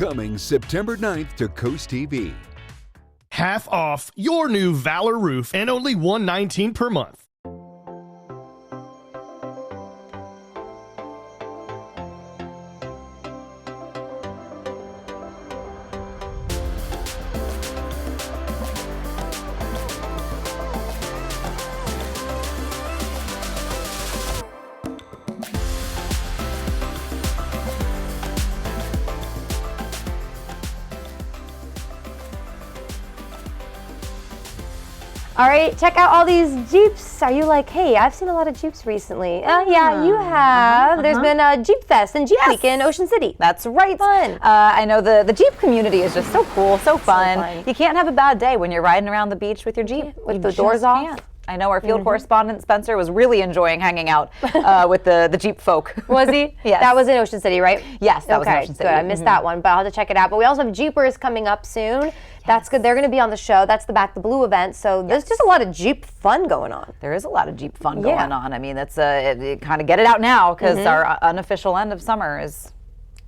Coming September 9th to CoastTV. Half off your new Valor roof and only $119 per month. All right, check out all these Jeeps. Are you like, hey, I've seen a lot of Jeeps recently? Yeah, you have. There's been a Jeep Fest and Jeep Week in Ocean City. That's right. Fun. I know the Jeep community is just so cool, so fun. You can't have a bad day when you're riding around the beach with your Jeep. With the doors off. Can't. I know our field correspondent, Spencer, was really enjoying hanging out with the Jeep folk. Was he? Yes. That was in Ocean City, right? Yes, that was in Ocean City. Good. I missed that one, but I'll have to check it out. But we also have Jeepers coming up soon. That's good. They're going to be on the show. That's the Back the Blue event. So there's just a lot of Jeep fun going on. There is a lot of Jeep fun going on. I mean, that's kind of get it out now because our unofficial end of summer is...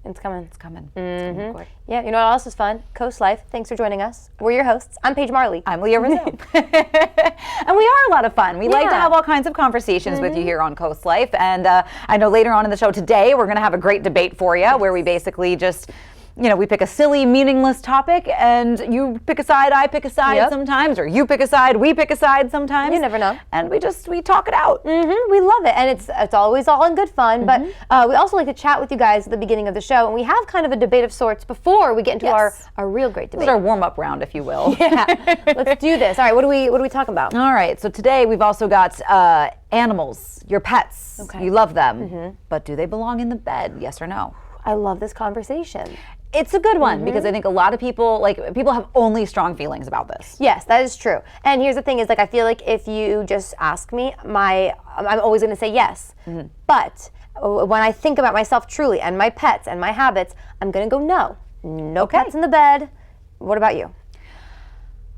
It's coming. It's coming. Yeah, you know what else is fun? Coast Life. Thanks for joining us. We're your hosts. I'm Paige Marley. I'm Leah Rizzo. And we are a lot of fun. We like to have all kinds of conversations with you here on Coast Life. And I know later on in the show today, we're going to have a great debate for you where we basically just... we pick a silly, meaningless topic, and you pick a side, I pick a side sometimes, or you pick a side, we pick a side sometimes. You never know. And we talk it out. We love it, and it's always all in good fun, but we also like to chat with you guys at the beginning of the show, and we have kind of a debate of sorts before we get into our real great debate. This is our warm-up round, if you will. Let's do this. All right, what are we talking about? All right, so today we've also got animals, your pets. Okay. You love them, but do they belong in the bed, yes or no? I love this conversation. It's a good one because I think a lot of people have only strong feelings about this. Yes, that is true. And here's the thing is I feel like if you just ask me, I'm always going to say yes. But when I think about myself truly and my pets and my habits, I'm going to go no. No pets in the bed. What about you?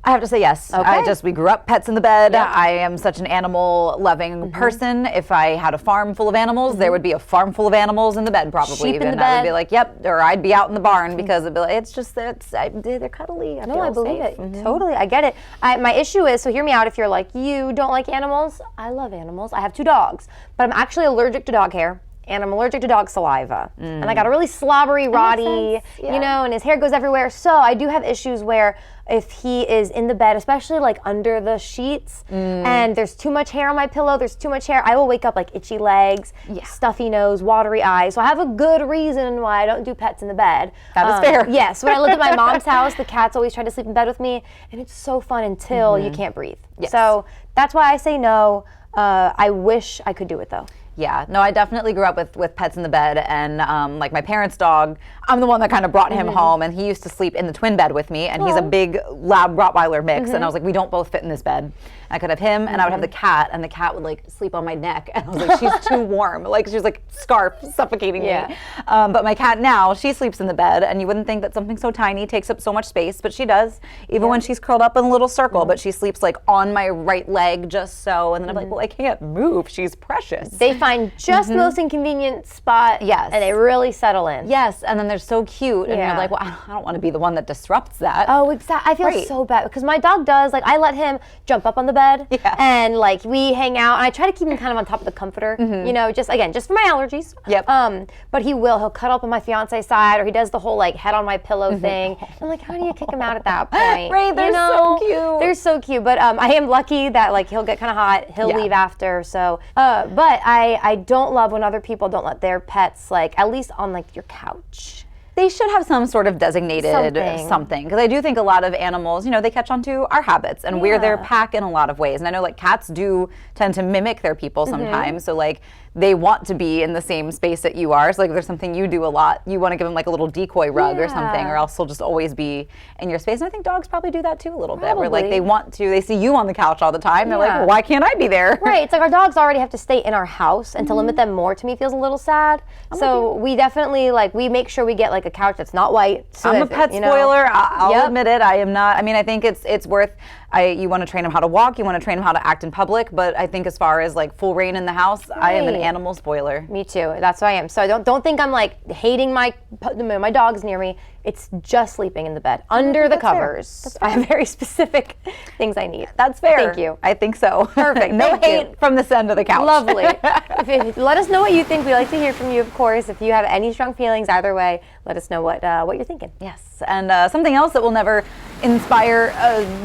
I have to say yes. Okay. We grew up pets in the bed. Yeah. I am such an animal-loving person. If I had a farm full of animals, there would be a farm full of animals in the bed probably. Sheep in the I bed. would be like, yep, or I'd be out in the barn because it'd be like, they're cuddly. I believe it. Totally, I get it. My issue is, so hear me out if you're like, you don't like animals. I love animals. I have 2 dogs, but I'm actually allergic to dog hair. And I'm allergic to dog saliva. And I got a really slobbery, rotty, and his hair goes everywhere. So I do have issues where if he is in the bed, especially like under the sheets, and there's too much hair on my pillow, there's too much hair, I will wake up like itchy legs, stuffy nose, watery eyes. So I have a good reason why I don't do pets in the bed. That is fair. Yes, when I lived at my mom's house, the cats always tried to sleep in bed with me, and it's so fun until you can't breathe. Yes. So that's why I say no. I wish I could do it though. Yeah, no, I definitely grew up with pets in the bed, and like my parents' dog, I'm the one that kind of brought him home, and he used to sleep in the twin bed with me, and he's a big lab Rottweiler mix, and I was like, we don't both fit in this bed. I could have him, and I would have the cat, and the cat would like sleep on my neck, and I was like, she's too warm, like she's like scarf suffocating me. But my cat now, she sleeps in the bed, and you wouldn't think that something so tiny takes up so much space, but she does, even when she's curled up in a little circle, but she sleeps like on my right leg just so, and then I'm like, well, I can't move, she's precious. They find just the most inconvenient spot, and they really settle in. Yes, and then they're so cute, and you're like, well, I don't want to be the one that disrupts that. Oh, exactly. I feel so bad because my dog does, like, I let him jump up on the bed, and like we hang out, and I try to keep him kind of on top of the comforter, just for my allergies. But he'll cuddle up on my fiance's side, or he does the whole like head on my pillow thing. I'm like, how do you kick him out at that point? Right, they're so cute. They're so cute, but I am lucky that like he'll get kind of hot, he'll leave after. So, but I don't love when other people don't let their pets like at least on like your couch. They should have some sort of designated something. Because I do think a lot of animals, they catch on to our habits, and we're their pack in a lot of ways. And I know like cats do tend to mimic their people sometimes. So like they want to be in the same space that you are. So like if there's something you do a lot, you want to give them like a little decoy rug or something, or else they'll just always be in your space. And I think dogs probably do that too a little bit, where like they see you on the couch all the time. They're like, well, why can't I be there? Right. It's like our dogs already have to stay in our house, and to limit them more to me feels a little sad. So we definitely we make sure we get like a couch that's not white. So I'm a pet spoiler. I'll admit it. I am not. I mean, I think it's worth. You want to train them how to walk. You want to train them how to act in public. But I think as far as like full reign in the house, I am an animal spoiler. Me too. That's who I am. So don't think I'm like hating my dogs near me. It's just sleeping in the bed, under the covers. I have very specific things I need. That's fair. Thank you. I think so. Perfect. No Thank hate you. from this end of the couch. Lovely. Let us know what you think. We like to hear from you, of course. If you have any strong feelings either way, let us know what you're thinking. Yes, and something else that will never inspire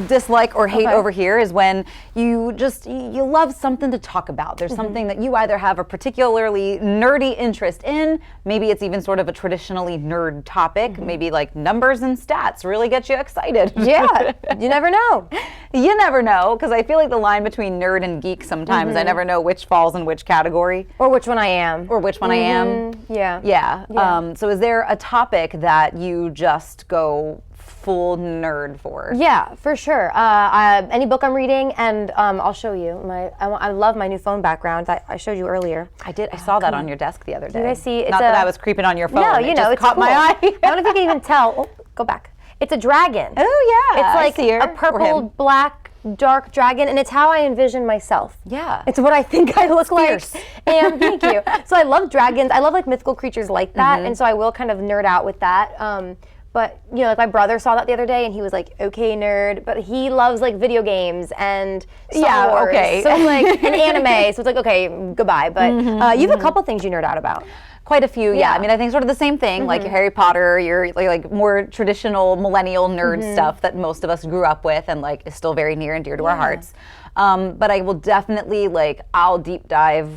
dislike or hate over here is when you love something to talk about. There's something that you either have a particularly nerdy interest in, maybe it's even sort of a traditionally nerd topic, maybe like numbers and stats really get you excited. Yeah, you never know. You never know, because I feel like the line between nerd and geek sometimes, I never know which falls in which category. Or which one I am. Or which one I am. Yeah. Yeah. So is there a topic that you just go full nerd for? Yeah, for sure. Any book I'm reading, and I'll show you. I love my new phone background. I showed you earlier. I did. I saw that on your desk the other day. Did I see? Not that I was creeping on your phone. No, it just it's caught cool. my eye. I don't know if you can even tell. Oh, go back. It's a dragon. Oh yeah, It's like I see her. a purple, black, dark dragon, and it's how I envision myself. Yeah. It's what I think I look like. Fierce. And thank you. So I love dragons. I love like mythical creatures like that, and so I will kind of nerd out with that. But you know, like my brother saw that the other day, and he was like, "Okay, nerd," but he loves like video games and Star Wars. Okay. So like an anime. So it's like, okay, goodbye. But you have a couple things you nerd out about. Quite a few, yeah. I mean, I think sort of the same thing, like your Harry Potter, your like more traditional millennial nerd stuff that most of us grew up with and like is still very near and dear to our hearts. But I will definitely I'll deep dive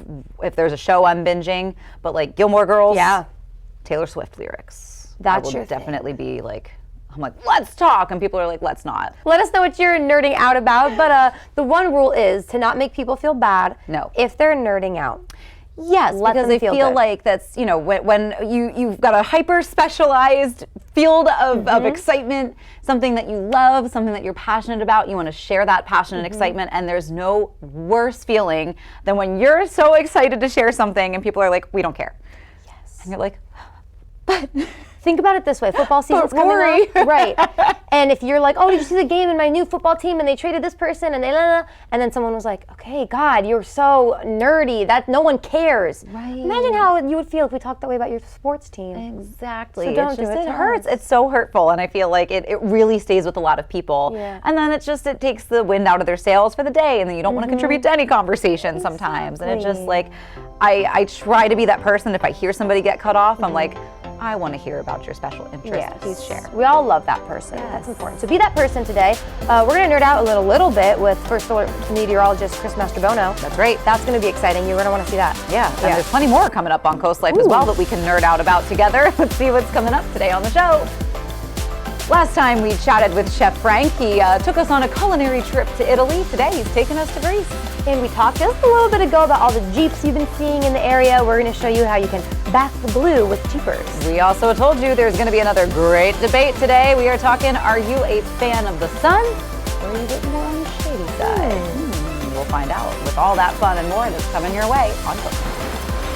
if there's a show I'm binging, but like Gilmore Girls, Taylor Swift lyrics. That's will your thing. definitely be like, I'm like, let's talk, and people are like, let's not. Let us know what you're nerding out about, but the one rule is to not make people feel bad if they're nerding out. Yes, because I feel like that's, you know, when you've got a hyper specialized field of excitement, something that you love, something that you're passionate about, you want to share that passion and excitement, and there's no worse feeling than when you're so excited to share something and people are like, we don't care. Yes. And you're like, but... Think about it this way, football season's coming up. Right. And if you're like, oh, did you see the game in my new football team and they traded this person and and then someone was like, okay, God, you're so nerdy that no one cares. Right. Imagine how you would feel if we talked that way about your sports team. Exactly. So don't do it. It hurts. It's so hurtful, and I feel like it really stays with a lot of people. Yeah. And then it takes the wind out of their sails for the day, and then you don't want to contribute to any conversation sometimes. And it's just like, I try to be that person. If I hear somebody get cut off, I'm like, I want to hear about your special interest. Yes. Please share. We all love that person. Yes. That's important. So be that person today. We're going to nerd out a little bit with first alert meteorologist Chris Mastrobuono. That's right. That's going to be exciting. You're going to want to see that. Yeah. And there's plenty more coming up on Coast Life as well that we can nerd out about together. Let's see what's coming up today on the show. Last time we chatted with Chef Frank, he took us on a culinary trip to Italy. Today he's taking us to Greece. And we talked just a little bit ago about all the Jeeps you've been seeing in the area. We're going to show you how you can back the blue with Jeepers. We also told you there's going to be another great debate today. We are talking, are you a fan of the sun or are you getting more on the shady side? We'll find out with all that fun and more that's coming your way on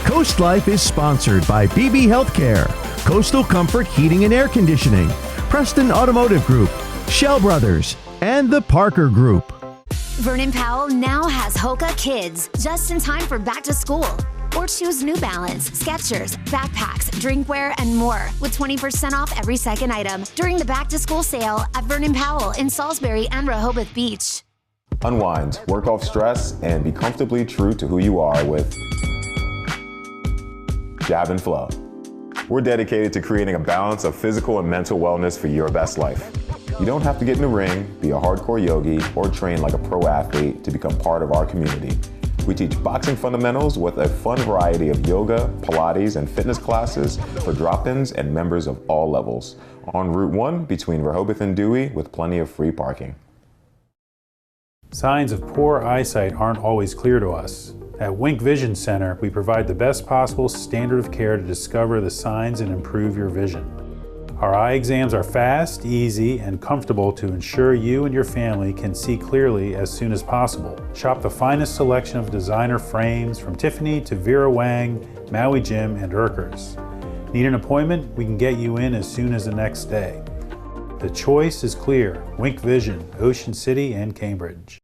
Coast Life is sponsored by BB Healthcare, Coastal Comfort Heating and Air Conditioning, Preston Automotive Group, Shell Brothers, and the Parker Group. Vernon Powell now has Hoka Kids, just in time for back to school. Or choose New Balance, Skechers, backpacks, drinkware, and more with 20% off every second item during the back to school sale at Vernon Powell in Salisbury and Rehoboth Beach. Unwind, work off stress, and be comfortably true to who you are with Jab and Flow. We're dedicated to creating a balance of physical and mental wellness for your best life. You don't have to get in the ring, be a hardcore yogi, or train like a pro athlete to become part of our community. We teach boxing fundamentals with a fun variety of yoga, Pilates, and fitness classes for drop-ins and members of all levels. On Route 1 between Rehoboth and Dewey with plenty of free parking. Signs of poor eyesight aren't always clear to us. At Wink Vision Center, we provide the best possible standard of care to discover the signs and improve your vision. Our eye exams are fast, easy, and comfortable to ensure you and your family can see clearly as soon as possible. Shop the finest selection of designer frames from Tiffany to Vera Wang, Maui Jim, and Urkers. Need an appointment? We can get you in as soon as the next day. The choice is clear. Wink Vision, Ocean City and Cambridge.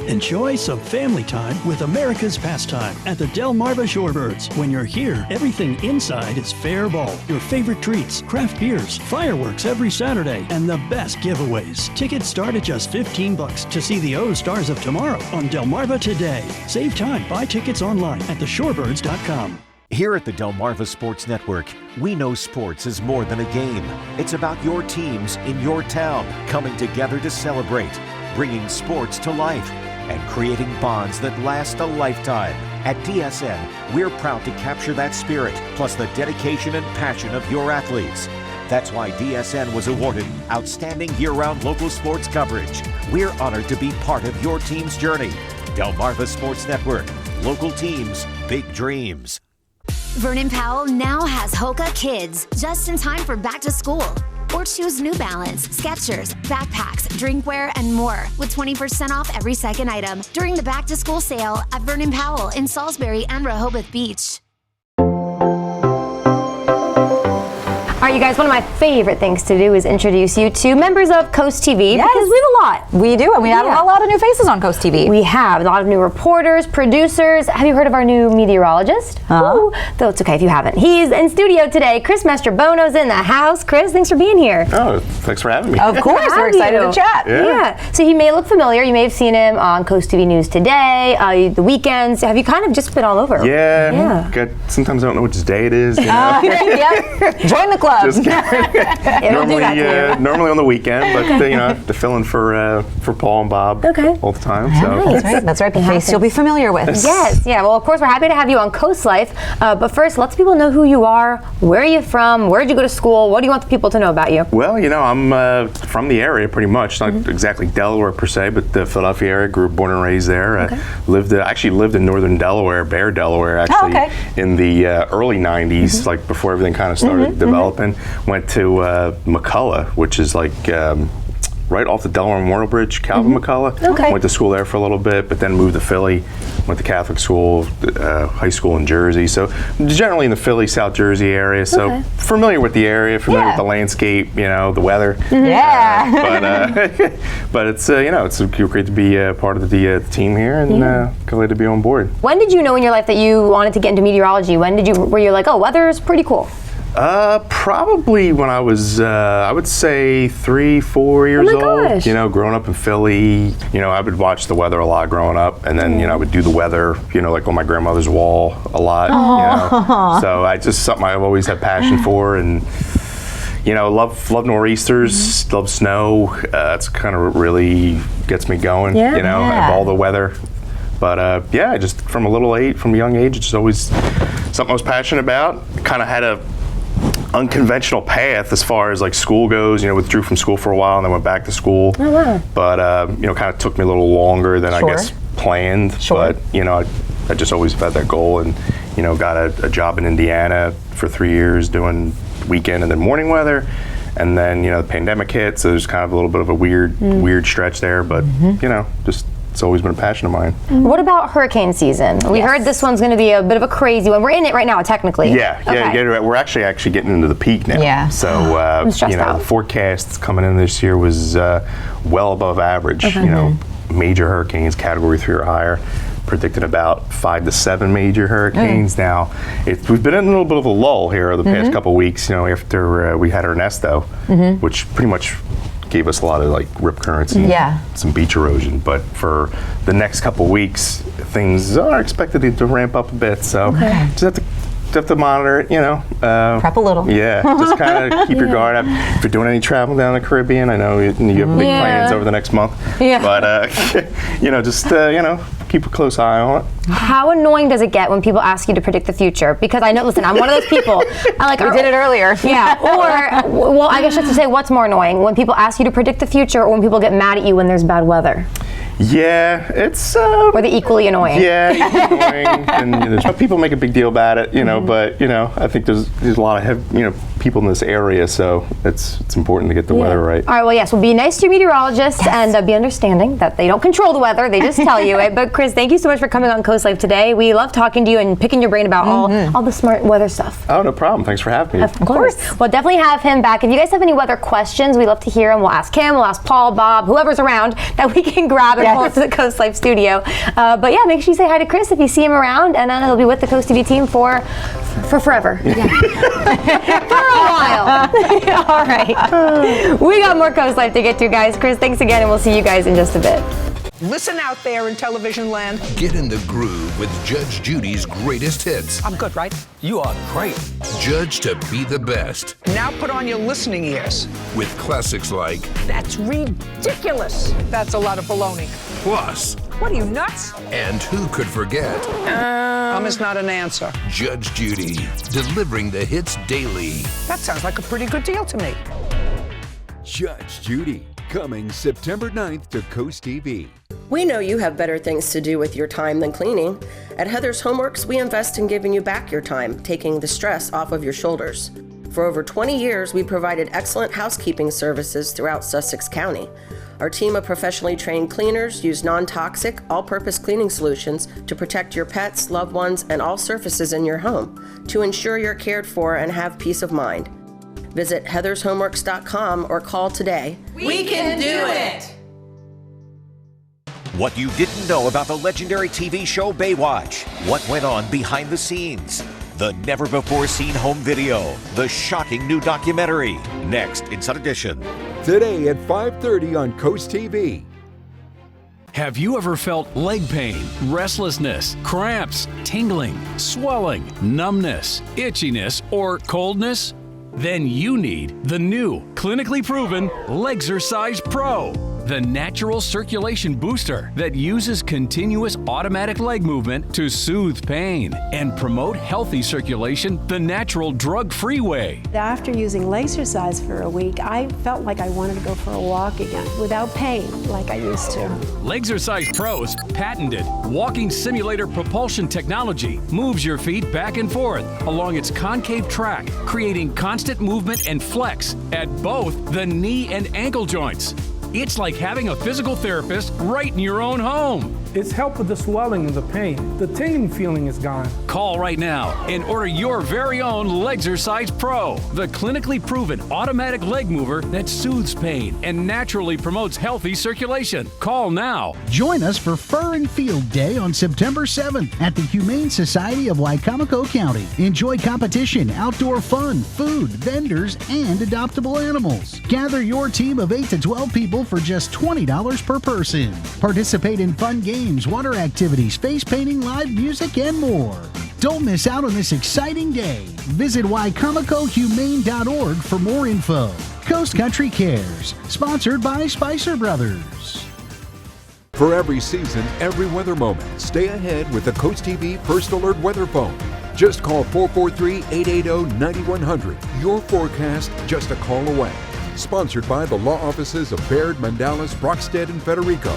Enjoy some family time with America's pastime at the Delmarva Shorebirds. When you're here, everything inside is fair ball. Your favorite treats, craft beers, fireworks every Saturday, and the best giveaways. Tickets start at just $15 to see the O Stars of Tomorrow on Delmarva today. Save time. Buy tickets online at theshorebirds.com. Here at the Delmarva Sports Network, we know sports is more than a game. It's about your teams in your town coming together to celebrate, bringing sports to life, and creating bonds that last a lifetime. At DSN, we're proud to capture that spirit, plus the dedication and passion of your athletes. That's why DSN was awarded Outstanding Year-Round Local Sports Coverage. We're honored to be part of your team's journey. Delmarva Sports Network. Local teams, big dreams. Vernon Powell now has Hoka Kids, just in time for back to school. Or choose New Balance, Skechers, backpacks, drinkware, and more with 20% off every second item during the back to school sale at Vernon Powell in Salisbury and Rehoboth Beach. All right, you guys, one of my favorite things to do is introduce you to members of CoastTV Yes. because we have a lot. We do, and we have a lot of new faces on CoastTV. We have a lot of new reporters, producers. Have you heard of our new meteorologist? Ooh, though it's okay if you haven't. He's in studio today. Chris Mastrobuono's in the house. Chris, thanks for being here. Oh, thanks for having me. Of course, we're excited to chat. Yeah. So he may look familiar. You may have seen him on CoastTV News Today, the weekends. Have you kind of just been all over? Yeah. Sometimes I don't know which day it is. You know? Yep. Join the club. Just normally on the weekend, but you know, I have to fill in for Paul and Bob all the time. So That's right. The face you'll be familiar with. Yes. Yeah. Well, of course, we're happy to have you on CoastLife. But first, let people know who you are. Where are you from? Where did you go to school? What do you want the people to know about you? Well, you know, I'm from the area pretty much. Not exactly Delaware per se, but the Philadelphia area. Born and raised there. Actually lived in northern Delaware, Bear, Delaware, actually, in the early 90s, like before everything kind of started developing. Went to McCullough, which is like right off the Delaware Memorial Bridge, Calvin McCullough. Went to school there for a little bit, but then moved to Philly. Went to Catholic school, high school in Jersey. So generally in the Philly, South Jersey area. So familiar with the area, familiar with the landscape, you know, the weather. But it's you know, it's great to be part of the team here, and glad to be on board. When did you know in your life that you wanted to get into meteorology? Were you like, oh, weather's pretty cool? Probably when I was, I would say 3-4 years old. Gosh. You know, growing up in Philly, you know, I would watch the weather a lot growing up, and then, you know, I would do the weather, you know, like on my grandmother's wall a lot, you know. So I just, something I've always had passion for, and, you know, love nor'easters, love snow. It's kind of really gets me going, you know, of all the weather. But yeah, just from a young age, it's just always something I was passionate about. Kind of had a unconventional path as far as like school goes. You know, withdrew from school for a while and then went back to school. But you know, kind of took me a little longer than I guess planned. But you know, I just always had that goal, and you know, got a job in Indiana for 3 years doing weekend and then morning weather. And then, you know, the pandemic hit, so there's kind of a little bit of a weird stretch there. But you know, just it's always been a passion of mine. What about hurricane season? We heard this one's going to be a bit of a crazy one. We're in it right now, technically. We're actually getting into the peak now. So you know, the forecast coming in this year was well above average. You know, major hurricanes, Category 3 or higher. Predicted about 5 to 7 major hurricanes. Now, we've been in a little bit of a lull here the past couple of weeks. You know, after we had Ernesto, which pretty much gave us a lot of like rip currents and some beach erosion. But for the next couple of weeks, things are expected to ramp up a bit. So just have to monitor it, you know. Prep a little. Yeah, just kind of keep your guard up. If you're doing any travel down the Caribbean, I know you have big plans over the next month. But, you know, just, you know, keep a close eye on it. How annoying does it get when people ask you to predict the future? Because I know, listen, I'm one of those people. We did it earlier. Or, well, I guess just to say, what's more annoying? When people ask you to predict the future, or when people get mad at you when there's bad weather? Yeah, it's... or the equally annoying. Yeah, equally annoying. And people make a big deal about it, you know, but, you know, I think there's a lot of, you know, people in this area, so it's important to get the weather right. All right, well, yes, well, be nice to your meteorologists and be understanding that they don't control the weather, they just tell you it. But Chris, thank you so much for coming on CoastLife today. We love talking to you and picking your brain about all the smart weather stuff. Oh, no problem. Thanks for having me. Of course. Well, definitely have him back. If you guys have any weather questions, we love to hear them. We'll ask him, we'll ask Paul, Bob, whoever's around that we can grab and pull up to the Coast Life studio. But yeah, make sure you say hi to Chris if you see him around, and he'll be with the Coast TV team for forever. Yeah. For a while. All right. We got more Coast Life to get to, guys. Chris, thanks again, and we'll see you guys in just a bit. Listen out there in television land. Get in the groove with Judge Judy's greatest hits. I'm good, right? You are great. Judge to be the best. Now put on your listening ears. With classics like That's ridiculous. That's a lot of baloney. Plus. What are you, nuts? And who could forget? Is not an answer. Judge Judy, delivering the hits daily. That sounds like a pretty good deal to me. Judge Judy, coming September 9th to Coast TV. We know you have better things to do with your time than cleaning. At Heather's Homeworks, we invest in giving you back your time, taking the stress off of your shoulders. For over 20 years, we provided excellent housekeeping services throughout Sussex County. Our team of professionally trained cleaners use non-toxic, all-purpose cleaning solutions to protect your pets, loved ones, and all surfaces in your home to ensure you're cared for and have peace of mind. Visit heathershomeworks.com or call today. We can do it! What you didn't know about the legendary TV show Baywatch. What went on behind the scenes. The never-before-seen home video. The shocking new documentary. Next, Inside Edition. Today at 5:30 on Coast TV. Have you ever felt leg pain, restlessness, cramps, tingling, swelling, numbness, itchiness, or coldness? Then you need the new, clinically proven Legzercise Pro, the natural circulation booster that uses continuous automatic leg movement to soothe pain and promote healthy circulation the natural drug-free way. After using Legzercise for a week, I felt like I wanted to go for a walk again without pain like I used to. Legzercise Pro's patented walking simulator propulsion technology moves your feet back and forth along its concave track, creating constant movement and flex at both the knee and ankle joints. It's like having a physical therapist right in your own home. It's helped with the swelling and the pain. The tingling feeling is gone. Call right now and order your very own Legzercise Pro, the clinically proven automatic leg mover that soothes pain and naturally promotes healthy circulation. Call now. Join us for Fur and Field Day on September 7th at the Humane Society of Wicomico County. Enjoy competition, outdoor fun, food, vendors, and adoptable animals. Gather your team of 8 to 12 people for just $20 per person. Participate in fun games, water activities, face painting, live music, and more. Don't miss out on this exciting day. Visit wicomicohumane.org for more info. Coast Country Cares, sponsored by Spicer Brothers. For every season, every weather moment, stay ahead with the Coast TV First Alert Weather Phone. Just call 443-880-9100. Your forecast just a call away. Sponsored by the law offices of Baird, Mandalas, Brockstead, and Federico.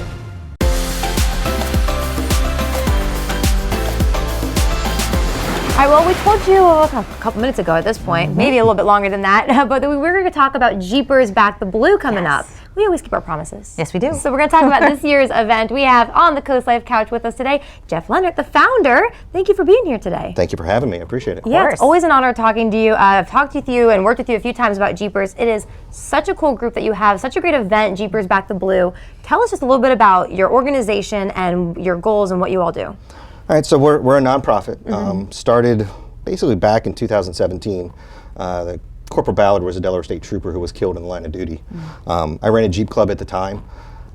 All right, well, we told you a couple minutes ago at this point, maybe a little bit longer than that, but we were going to talk about Jeepers Back the Blue coming up. We always keep our promises. Yes, we do. So we're going to talk about this year's event. We have on the Coast Life couch with us today, Jeff Lehnert, the founder. Thank you for being here today. Thank you for having me. I appreciate it. Yeah, it's always an honor talking to you. I've talked with you and worked with you a few times about Jeepers. It is such a cool group that you have, such a great event, Jeepers Back the Blue. Tell us just a little bit about your organization and your goals and what you all do. All right, so we're a nonprofit. Started basically back in 2017. The Corporal Ballard was a Delaware State Trooper who was killed in the line of duty. I ran a Jeep club at the time.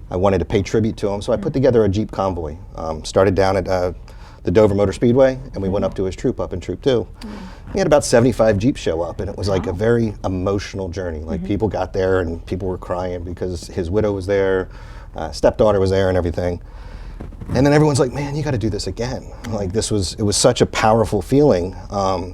I wanted to pay tribute to him, so I put together a Jeep convoy. Started down at the Dover Motor Speedway, and we went up to his troop up in Troop 2. We had about 75 Jeeps show up, and it was like a very emotional journey. Like people got there, and people were crying because his widow was there, stepdaughter was there, and everything. And then everyone's like, man, you got to do this again. Like it was such a powerful feeling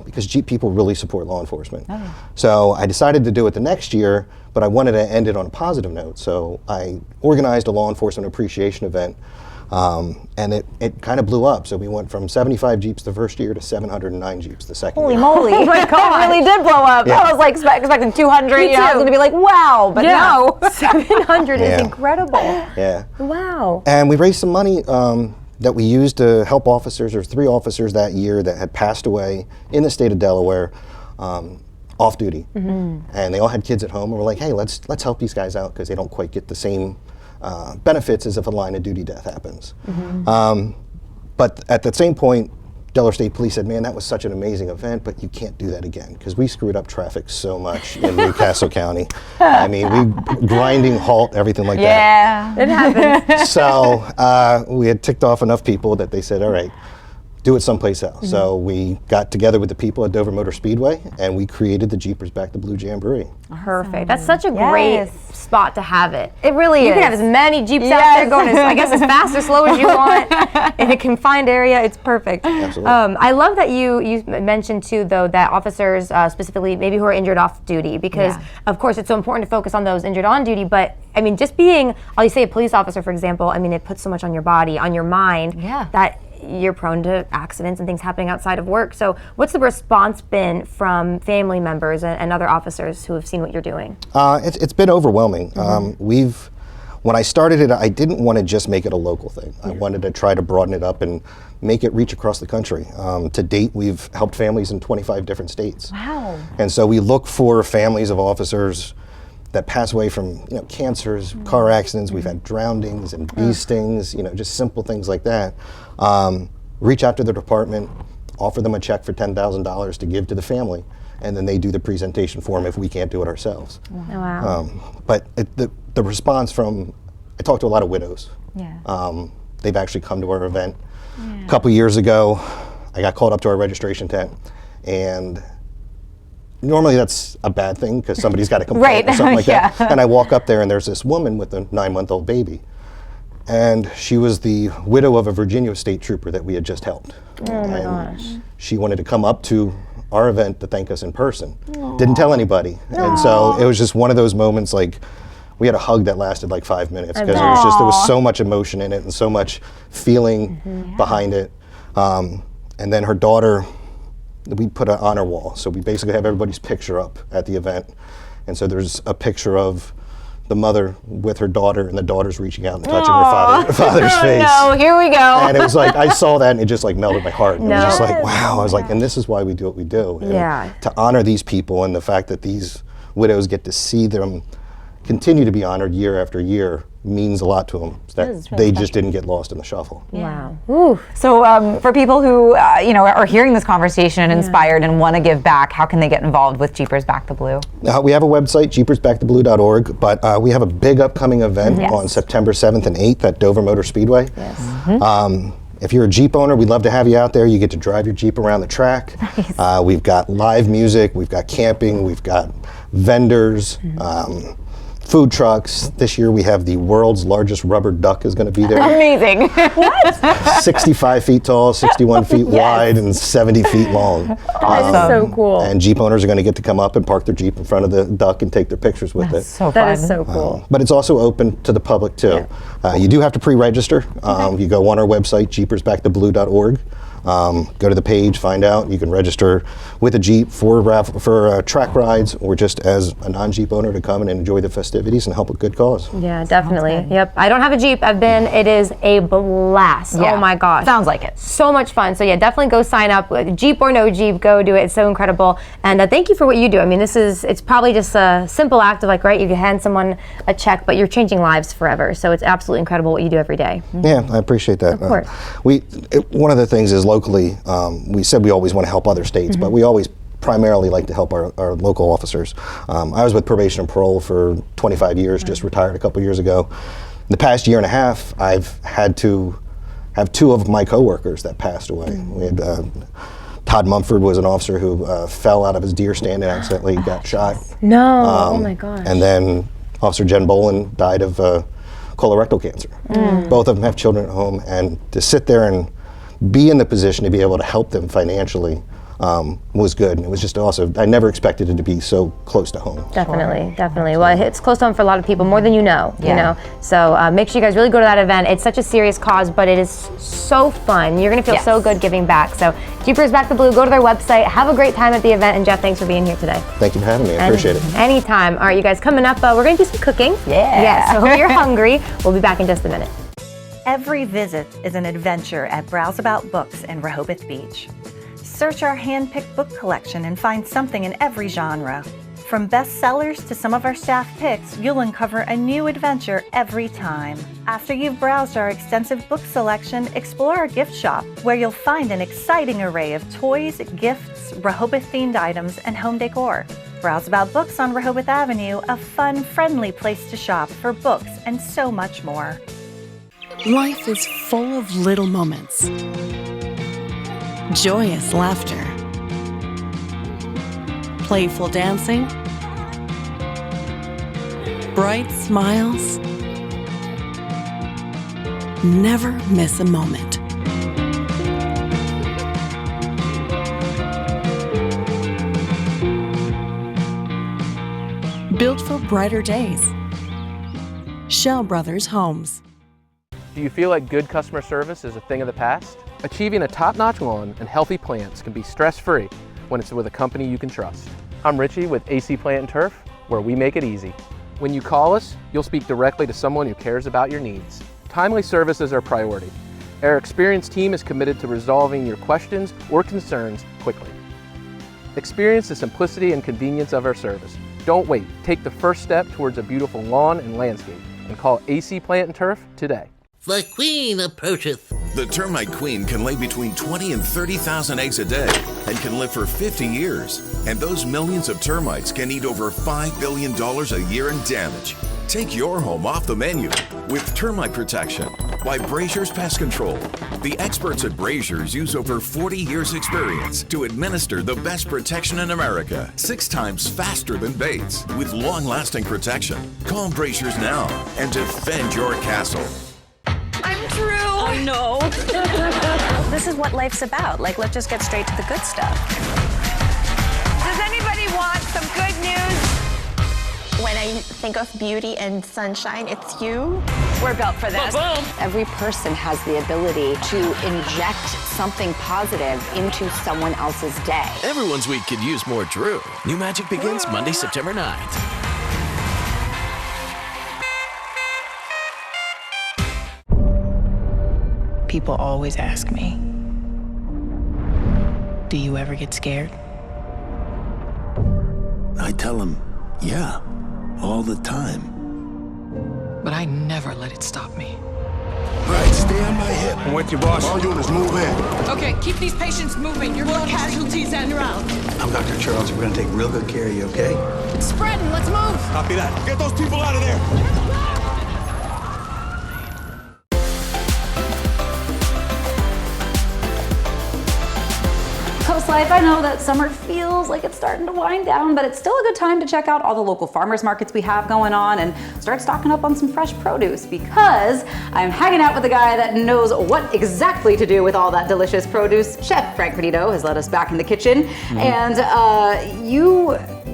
because Jeep people really support law enforcement. So I decided to do it the next year, but I wanted to end it on a positive note. So I organized a law enforcement appreciation event, and it kind of blew up. So we went from 75 Jeeps the first year to 709 Jeeps the second year. Holy moly. Oh my God. It really did blow up. Yeah. I was like expecting 200. You know, I was going to be like, wow, but no. 700 is incredible. Yeah. Wow. And we raised some money that we used to help officers. There were 3 officers that year that had passed away in the state of Delaware off duty. And they all had kids at home, and we're like, hey, let's help these guys out because they don't quite get the same benefits is if a line of duty death happens. But at the same point, Delaware State Police said, man, that was such an amazing event, but you can't do that again, because we screwed up traffic so much in Newcastle County. I mean, we grinding halt, everything like that. Yeah, it happens. So we had ticked off enough people that they said, all right, do it someplace else. So we got together with the people at Dover Motor Speedway, and we created the Jeepers Back the Blue Jamboree. Perfect. That's such a great spot to have it. It really is. You can have as many Jeeps out there going, I guess, as fast or slow as you want in a confined area. It's perfect. Absolutely. I love that you mentioned, too, though, that officers, specifically maybe who are injured off duty, because, of course, it's so important to focus on those injured on duty. But, I mean, just being, I'll say a police officer, for example, I mean, it puts so much on your body, on your mind, that you're prone to accidents and things happening outside of work. So what's the response been from family members and other officers who have seen what you're doing? It's been overwhelming. When I started it, I didn't want to just make it a local thing. I wanted to try to broaden it up and make it reach across the country. To date, we've helped families in 25 different states. Wow. And so we look for families of officers that pass away from cancers, car accidents. We've had drownings and bee stings, just simple things like that. Reach out to the department, offer them a check for $10,000 to give to the family, and then they do the presentation for them if we can't do it ourselves. Wow. But the response from, I talked to a lot of widows. Yeah. They've actually come to our event. A couple years ago, I got called up to our registration tent, and normally that's a bad thing because somebody's got to complain or something like that. And I walk up there and there's this woman with a 9-month-old baby. And she was the widow of a Virginia state trooper that we had just helped. Oh my gosh. She wanted to come up to our event to thank us in person. Didn't tell anybody. And so it was just one of those moments, like, we had a hug that lasted like 5 minutes because there was so much emotion in it and so much feeling behind it. And then her daughter, we put an honor wall. So we basically have everybody's picture up at the event. And so there's a picture of the mother with her daughter, and the daughter's reaching out and touching her father's face. No, here we go. And it was like, I saw that and it just like melted my heart. And it was just like, wow. I was like, and this is why we do what we do. And to honor these people, and the fact that these widows get to see them continue to be honored year after year means a lot to them. That they just didn't get lost in the shuffle. Wow. Ooh. So for people who are hearing this conversation and inspired and want to give back, how can they get involved with Jeepers Back the Blue? We have a website, jeepersbacktheblue.org, but we have a big upcoming event on September 7th and 8th at Dover Motor Speedway. If you're a Jeep owner, we'd love to have you out there. You get to drive your Jeep around the track. We've got live music, we've got camping, we've got vendors, food trucks. This year we have the world's largest rubber duck is going to be there. Amazing. What? 65 feet tall, 61 feet wide, and 70 feet long. That's so cool. And Jeep owners are going to get to come up and park their Jeep in front of the duck and take their pictures with it. So that is so cool. But it's also open to the public too. You do have to pre-register. You go on our website, jeepersbacktheblue.org. Go to the page, find out. You can register with a Jeep for track rides, or just as a non-Jeep owner to come and enjoy the festivities and help a good cause. Yeah, definitely. Yep. I don't have a Jeep. I've been. It is a blast. Yeah. Oh my gosh. Sounds like it. So much fun. So yeah, definitely go sign up. Jeep or no Jeep, go do it. It's so incredible. And thank you for what you do. I mean, it's probably just a simple act of like, right, you can hand someone a check, but you're changing lives forever. So it's absolutely incredible what you do every day. Yeah, I appreciate that. Of course. One of the things is locally, we said we always want to help other states, but we always primarily like to help our local officers. I was with probation and parole for 25 years, just retired a couple years ago. The past year and a half, I've had to have 2 of my coworkers that passed away. We had Todd Mumford was an officer who fell out of his deer stand and accidentally got shot. No, oh my gosh. And then Officer Jen Bolin died of colorectal cancer. Both of them have children at home, and to sit there and be in the position to be able to help them financially was good, and it was just also, I never expected it to be so close to home. Definitely, definitely. Well, it's close to home for a lot of people, more than you know. So make sure you guys really go to that event. It's such a serious cause, but it is so fun. You're gonna feel so good giving back. So Jeepers Back the Blue, go to their website, have a great time at the event, and Jeff, thanks for being here today. Thank you for having me, I appreciate it. Anytime. All right, you guys, coming up, we're gonna do some cooking. Yeah, so if you're hungry, we'll be back in just a minute. Every visit is an adventure at Browse About Books in Rehoboth Beach. Search our hand-picked book collection and find something in every genre. From bestsellers to some of our staff picks, you'll uncover a new adventure every time. After you've browsed our extensive book selection, explore our gift shop, where you'll find an exciting array of toys, gifts, Rehoboth-themed items, and home decor. Browse about books on Rehoboth Avenue, a fun, friendly place to shop for books and so much more. Life is full of little moments. Joyous laughter. Playful dancing. Bright smiles. Never miss a moment. Built for brighter days. Shell Brothers Homes. Do you feel like good customer service is a thing of the past? Achieving a top-notch lawn and healthy plants can be stress-free when it's with a company you can trust. I'm Richie with AC Plant and Turf, where we make it easy. When you call us, you'll speak directly to someone who cares about your needs. Timely service is our priority. Our experienced team is committed to resolving your questions or concerns quickly. Experience the simplicity and convenience of our service. Don't wait. Take the first step towards a beautiful lawn and landscape and call AC Plant and Turf today. The queen approacheth. The termite queen can lay between 20 and 30,000 eggs a day and can live for 50 years. And those millions of termites can eat over $5 billion a year in damage. Take your home off the menu with termite protection by Brazier's Pest Control. The experts at Brazier's use over 40 years experience to administer the best protection in America, 6 times faster than Bates, with long-lasting protection. Call Brazier's now and defend your castle. I'm through. Oh no. This is what life's about. Like, let's just get straight to the good stuff. Does anybody want some good news? When I think of beauty and sunshine, it's you. We're built for this. Boom. Every person has the ability to inject something positive into someone else's day. Everyone's week could use more Drew. New Magic begins Monday, September 9th. People always ask me, do you ever get scared? I tell them, yeah, all the time. But I never let it stop me. All right, stay on my hip. I'm with you, boss. All units, move in. Okay, keep these patients moving. You're more casualties en route. I'm Dr. Charles. We're gonna take real good care of you, okay? Spreading, let's move. Copy that. Get those people out of there. CoastLife, I know that summer feels like it's starting to wind down, but it's still a good time to check out all the local farmers markets we have going on and start stocking up on some fresh produce, because I'm hanging out with a guy that knows what exactly to do with all that delicious produce. Chef Frank Benito has led us back in the kitchen, and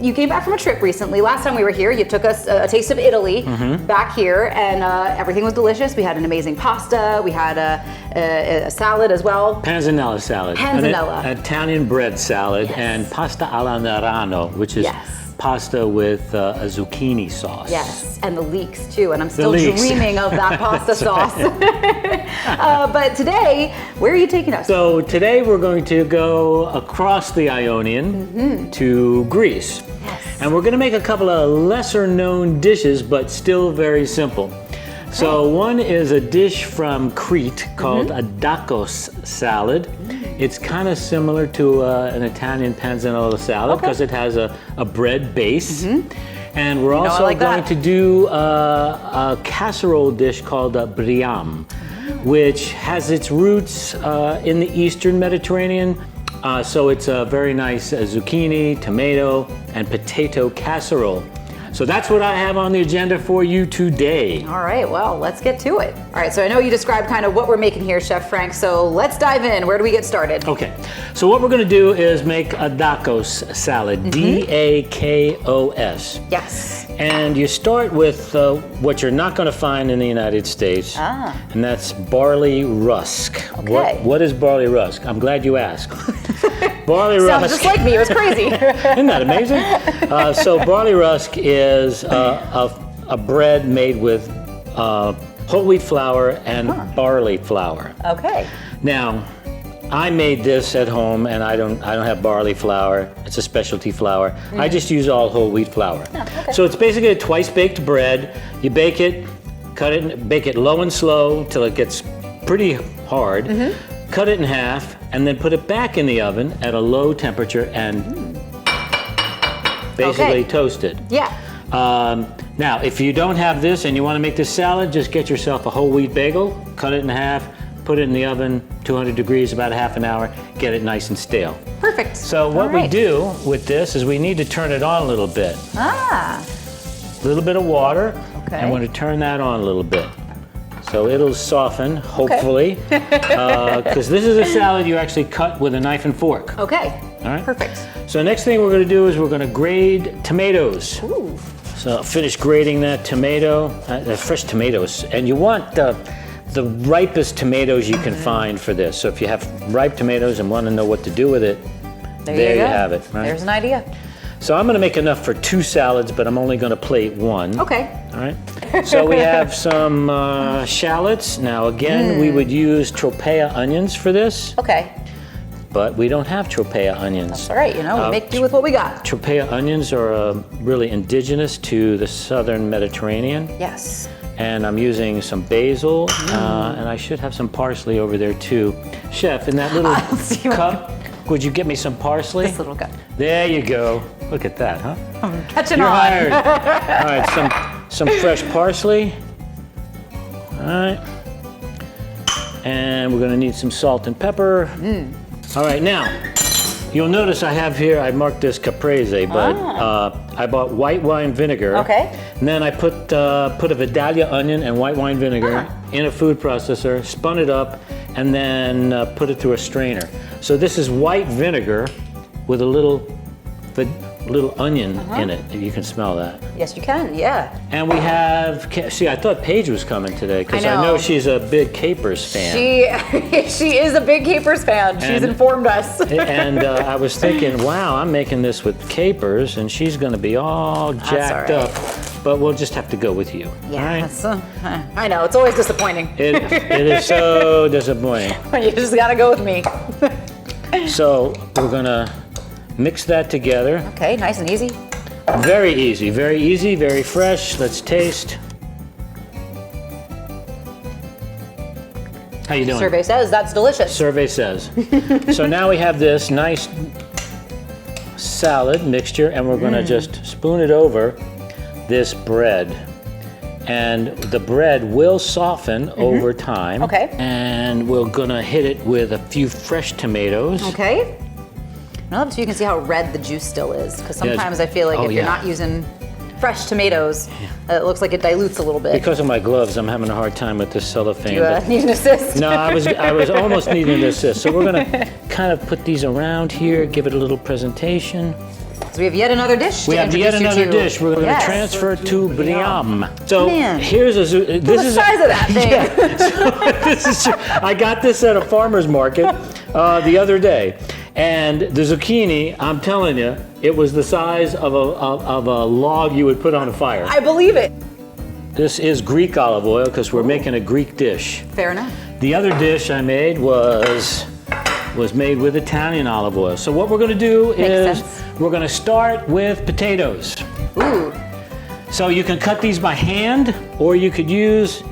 you came back from a trip recently. Last time we were here, you took us a taste of Italy back here, and everything was delicious. We had an amazing pasta. We had a salad as well. Panzanella salad. Panzanella. An Italian bread salad, and pasta alla Nerano, which is pasta with a zucchini sauce. Yes, and the leeks too, and I'm still dreaming of that pasta sauce. But today, where are you taking us? So today we're going to go across the Ionian to Greece. Yes. And we're going to make a couple of lesser known dishes, but still very simple. So one is a dish from Crete called a dakos salad. It's kind of similar to an Italian panzanella salad because it has a bread base. And we're also going to do a casserole dish called briam, which has its roots in the Eastern Mediterranean. So it's a very nice zucchini, tomato, and potato casserole. So that's what I have on the agenda for you today. All right, well, let's get to it. All right, so I know you described kind of what we're making here, Chef Frank, so let's dive in. Where do we get started? Okay, so what we're gonna do is make a dakos salad, D-A-K-O-S. Yes. And you start with what you're not gonna find in the United States, and that's barley rusk. Okay. What is barley rusk? I'm glad you asked. Barley rusk. Sounds just like me, it was crazy. Isn't that amazing? So barley rusk is a bread made with whole wheat flour and barley flour. Okay. Now, I made this at home, and I don't have barley flour. It's a specialty flour. I just use all whole wheat flour. So it's basically a twice baked bread. You bake it, cut it, bake it low and slow till it gets pretty hard. Cut it in half, and then put it back in the oven at a low temperature and basically toast it. Yeah. Now, if you don't have this and you want to make this salad, just get yourself a whole wheat bagel, cut it in half, put it in the oven, 200 degrees, about a half an hour, get it nice and stale. Perfect. So what we do with this is we need to turn it on a little bit. Ah. A little bit of water, Okay. and we're going to turn that on a little bit. So it'll soften, hopefully, because this is a salad you actually cut with a knife and fork. Okay. All right. Perfect. So next thing we're going to do is we're going to grate tomatoes. Ooh. So finish grating that tomato, fresh tomatoes, and you want the ripest tomatoes you can find for this. So if you have ripe tomatoes and want to know what to do with it, there you have it. Right? There's an idea. So I'm going to make enough for 2 salads, but I'm only going to plate 1. Okay. All right. So we have some shallots. Now again, we would use tropea onions for this. Okay. But we don't have tropea onions. That's all right. You know, we make do with what we got. Tropea onions are really indigenous to the southern Mediterranean. Yes. And I'm using some basil, and I should have some parsley over there too. Chef, in that little cup, would you get me some parsley? This little cup. There you go. Look at that, huh? I'm catching You're on. hired. All right, some fresh parsley. All right. And we're gonna need some salt and pepper. All right, now, you'll notice I have here, I marked this caprese, but I bought white wine vinegar. Okay. And then I put a Vidalia onion and white wine vinegar in a food processor, spun it up, and then put it through a strainer. So this is white vinegar with a little onion in it. You can smell that. Yes, you can. Yeah. And we have, see, I thought Paige was coming today because I know she's a big capers fan. She is a big capers fan. She's informed us. And I was thinking, wow, I'm making this with capers, and she's going to be all jacked up. But we'll just have to go with you. Yeah. I know. It's always disappointing. It is so disappointing. You just got to go with me. So we're going to mix that together. Okay, nice and easy. Very easy, very fresh. Let's taste. How you doing? Survey says that's delicious. Survey says. So now we have this nice salad mixture, and we're gonna just spoon it over this bread. And the bread will soften over time. Okay. And we're gonna hit it with a few fresh tomatoes. Okay. Now, so you can see how red the juice still is, because sometimes I feel like if you're not using fresh tomatoes, it looks like it dilutes a little bit. Because of my gloves, I'm having a hard time with this cellophane. Do you need an assist? No, I was almost needing an assist. So we're gonna kind of put these around here, give it a little presentation. So we have yet another dish. We have yet another dish. We're gonna transfer to Briam. So here's this is the size of that thing. Yeah. So I got this at a farmer's market the other day. And the zucchini, I'm telling you, it was the size of a log you would put on a fire. I believe it. This is Greek olive oil because we're making a Greek dish. Fair enough. The other dish I made was made with Italian olive oil. So what we're going to do is we're going to start with potatoes. Ooh. So you can cut these by hand, or you could use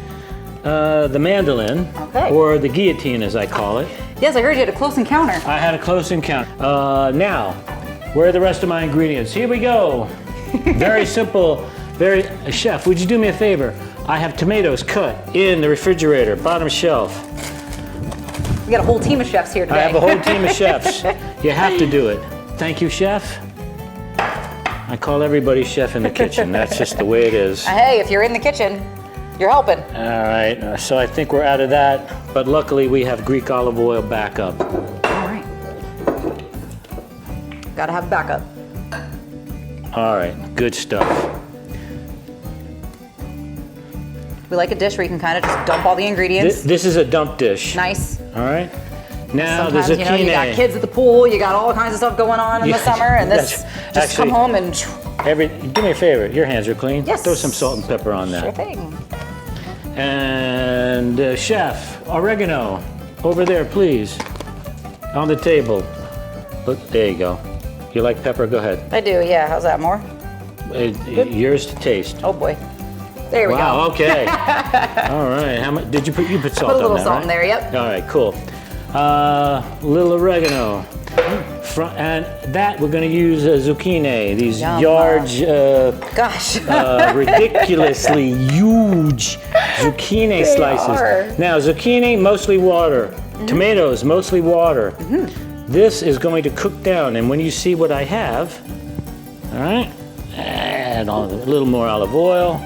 the mandolin, or the guillotine as I call it. Yes, I heard you had a close encounter. I had a close encounter. Now, where are the rest of my ingredients? Here we go. Very simple. Chef, would you do me a favor? I have tomatoes cut in the refrigerator, bottom shelf. We got a whole team of chefs here today. I have a whole team of chefs. You have to do it. Thank you, chef. I call everybody chef in the kitchen. That's just the way it is. Hey, if you're in the kitchen, you're helping. All right, so I think we're out of that, but luckily we have Greek olive oil backup. All right. Gotta have backup. All right, good stuff. We like a dish where you can kind of just dump all the ingredients. This is a dump dish. Nice. All right. Now sometimes, the zucchini. You got kids at the pool, you got all kinds of stuff going on in the summer, and this just come home and... Do me a favor, your hands are clean. Yes. Throw some salt and pepper on that. Sure thing. And chef, oregano, over there, please. on the table. Look, there you go. You like pepper? Go ahead. I do, yeah. How's that, more? Yours to taste. Oh boy. There we go. Wow, okay. All right. How much did you put? You put salt I put a little on that, salt right? in there, yep. All right, cool. Little oregano. And that we're going to use zucchini. These large, ridiculously huge zucchini slices. Now, zucchini, mostly water. Tomatoes, mostly water. This is going to cook down, and when you see what I have, all right, add on a little more olive oil.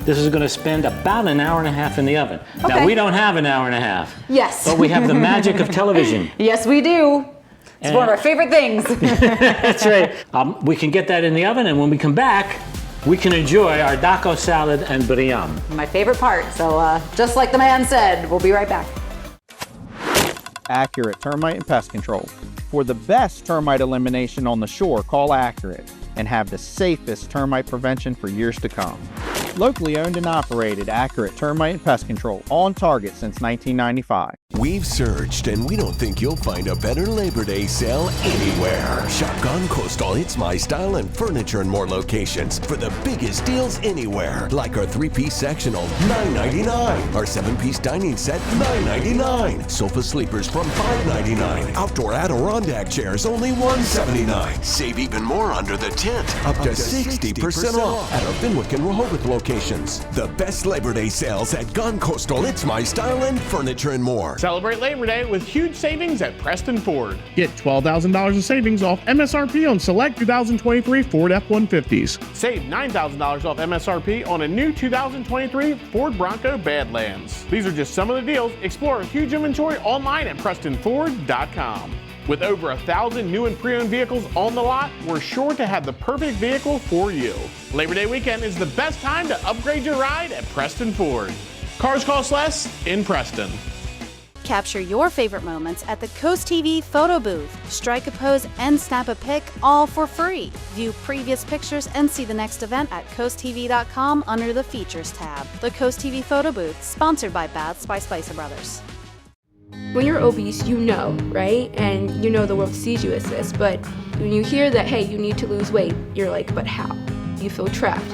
This is going to spend about an hour and a half in the oven. Okay. Now, we don't have an hour and a half. Yes. But we have the magic of television. Yes, we do. It's one of our favorite things. That's right. We can get that in the oven, and when we come back, we can enjoy our taco salad and biryam. My favorite part. So just like the man said, we'll be right back. Accurate Termite and Pest Control. For the best termite elimination on the shore, call Accurate and have the safest termite prevention for years to come. Locally owned and operated, Accurate Termite and Pest Control, on target since 1995. We've searched and we don't think you'll find a better Labor Day sale anywhere. Shop Gone Coastal, It's My Style, and Furniture and more locations for the biggest deals anywhere. Like our 3-piece sectional, $9.99. Our 7-piece dining set, $9.99. Sofa sleepers from $5.99. Outdoor Adirondack chairs, only $179. Save even more under the tent, up to 60% off at our Fenwick and Rehoboth locations. The best Labor Day sales at Gone Coastal, It's My Style, and Furniture and more. Celebrate Labor Day with huge savings at Preston Ford. Get $12,000 of savings off MSRP on select 2023 Ford F-150s. Save $9,000 off MSRP on a new 2023 Ford Bronco Badlands. These are just some of the deals. Explore a huge inventory online at PrestonFord.com. With over 1,000 new and pre-owned vehicles on the lot, we're sure to have the perfect vehicle for you. Labor Day weekend is the best time to upgrade your ride at Preston Ford. Cars cost less in Preston. Capture your favorite moments at the CoastTV photo booth. Strike a pose and snap a pic, all for free. View previous pictures and see the next event at CoastTV.com under the Features tab. The CoastTV photo booth, sponsored by Baths by Spicer Brothers. When you're obese, you know, right? And you know the world sees you as this, but when you hear that, hey, you need to lose weight, you're like, but how? You feel trapped.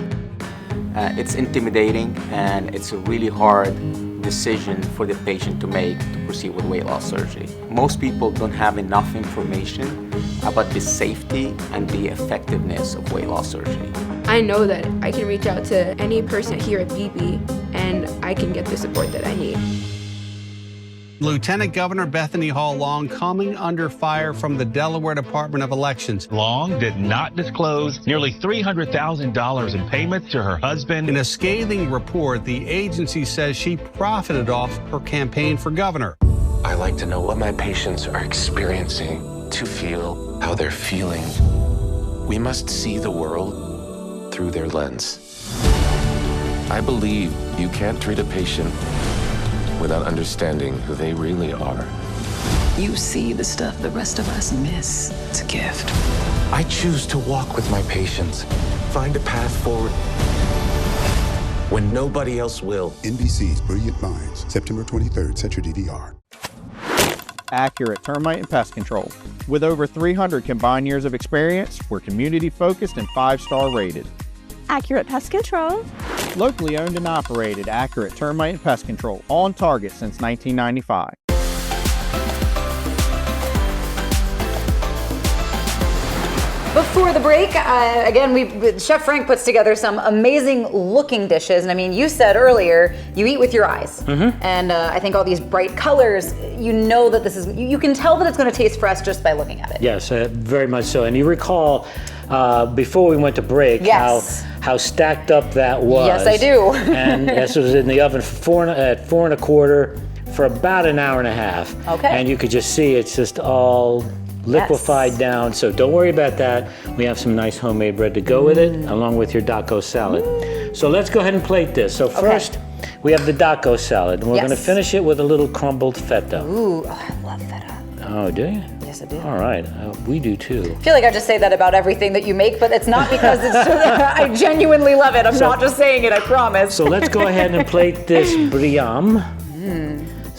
It's intimidating, and it's a really hard decision for the patient to make to proceed with weight loss surgery. Most people don't have enough information about the safety and the effectiveness of weight loss surgery. I know that I can reach out to any person here at BP and I can get the support that I need. Lieutenant Governor Bethany Hall Long coming under fire from the Delaware Department of Elections. Long did not disclose nearly $300,000 in payments to her husband. In a scathing report, the agency says she profited off her campaign for governor. I like to know what my patients are experiencing, to feel how they're feeling. We must see the world through their lens. I believe you can't treat a patient without understanding who they really are. You see the stuff the rest of us miss. It's a gift. I choose to walk with my patients, find a path forward when nobody else will. NBC's Brilliant Minds, September 23rd, set your DVR. Accurate Termite and Pest Control. With over 300 combined years of experience, we're community focused and 5-star rated. Accurate Pest Control. Locally owned and operated, Accurate Termite and Pest Control, on target since 1995. Before the break, again, Chef Frank puts together some amazing looking dishes. And I mean, you said earlier, you eat with your eyes. And I think all these bright colors, you know that this is, you can tell that it's going to taste fresh just by looking at it. Yes, very much so. And you recall, before we went to break, how stacked up that was. Yes, I do. And this was in the oven at 4 1/4 for about an hour and a half. Okay. And you could just see it's just all liquefied down. So don't worry about that. We have some nice homemade bread to go with it, along with your taco salad. So let's go ahead and plate this. So first, we have the taco salad, and we're going to finish it with a little crumbled feta. Ooh, I love feta. Oh, do you? Yes, I do. All right, we do too. I feel like I just say that about everything that you make, but it's not because it's just, I genuinely love it. I'm not just saying it, I promise. So let's go ahead and plate this biryam.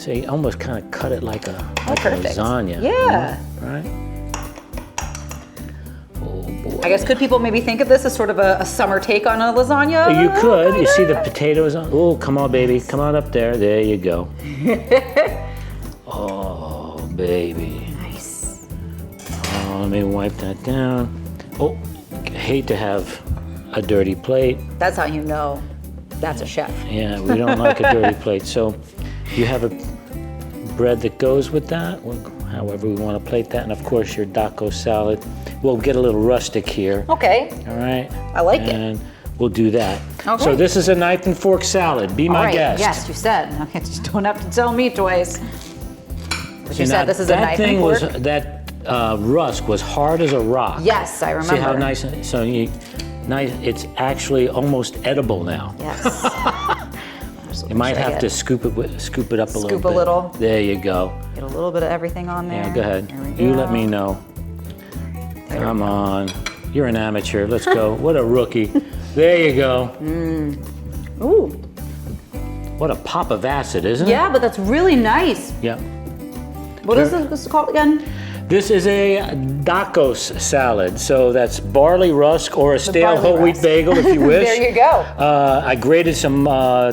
So you almost kind of cut it like a Perfect. lasagna. Yeah. Right? Oh boy. I guess could people maybe think of this as sort of a summer take on a lasagna? You could. You see the potatoes on? Oh, come on, baby. Come on up there. There you go. Oh, baby. Nice. Oh, let me wipe that down. Oh, I hate to have a dirty plate. That's how you know that's a chef. Yeah, we don't like a dirty plate. So you have a bread that goes with that, however we want to plate that. And of course your taco salad. We'll get a little rustic here. Okay. All right. I like it. And we'll do that. Okay. So this is a knife and fork salad. Be my guest. Yes, you said. Okay, just don't have to tell me twice. But you said this is a knife and fork? That rusk was hard as a rock. Yes, I remember. See how nice, so nice, it's actually almost edible now. Yes. You might have to scoop it up a little bit. Scoop a little. There you go. Get a little bit of everything on there. Yeah, go ahead. There we go. You let me know. Come on. You're an amateur. Let's go. What a rookie. There you go. Ooh. What a pop of acid, isn't it? Yeah, but that's really nice. Yeah. What is this called again? This is a tacos salad. So that's barley rusk or a stale whole wheat bagel if you wish. There you go. I grated some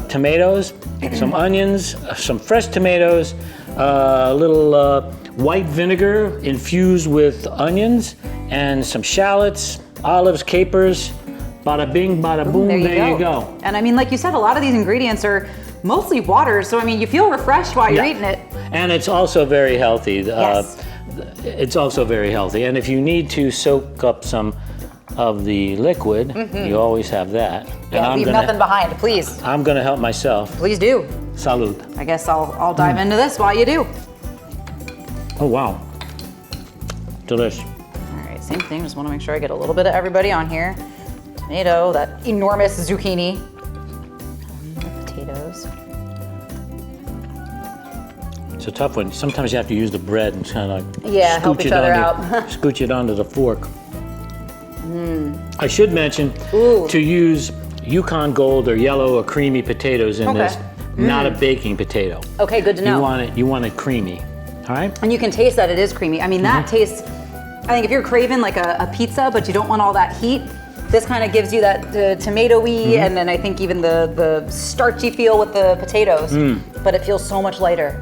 tomatoes, some onions, some fresh tomatoes, a little white vinegar infused with onions, and some shallots, olives, capers. Bada bing, bada boom, there you go. And I mean, like you said, a lot of these ingredients are mostly water, so I mean, you feel refreshed while you're eating it. And it's also very healthy. Yes. It's also very healthy. And if you need to soak up some of the liquid, you always have that. Yeah, leave nothing behind, please. I'm gonna help myself. Please do. Salud. I guess I'll dive into this while you do. Oh, wow. Delish. All right, same thing. Just want to make sure I get a little bit of everybody on here. Tomato, that enormous zucchini. The potatoes. It's a tough one. Sometimes you have to use the bread and kind of like help each other out. Scooch it onto the fork. I should mention to use Yukon Gold or yellow or creamy potatoes in this, not a baking potato. Okay, good to know. You want it creamy, all right? And you can taste that it is creamy. I mean, that tastes, I think if you're craving like a pizza, but you don't want all that heat, this kind of gives you that tomatoey and then I think even the starchy feel with the potatoes, but it feels so much lighter.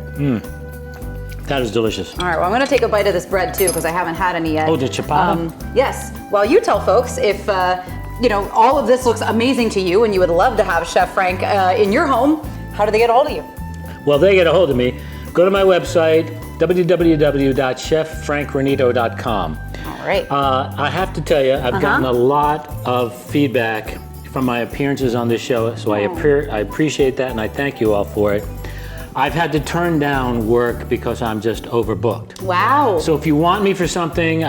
That is delicious. All right, well, I'm gonna take a bite of this bread too because I haven't had any yet. Oh, the ciabatta? Yes. Well, you tell folks if, you know, all of this looks amazing to you and you would love to have Chef Frank in your home, how do they get a hold of you? Well, they get a hold of me. Go to my website, www.cheffrankrenito.com. All right. I have to tell you, I've gotten a lot of feedback from my appearances on this show, so I appreciate that and I thank you all for it. I've had to turn down work because I'm just overbooked. Wow. So if you want me for something,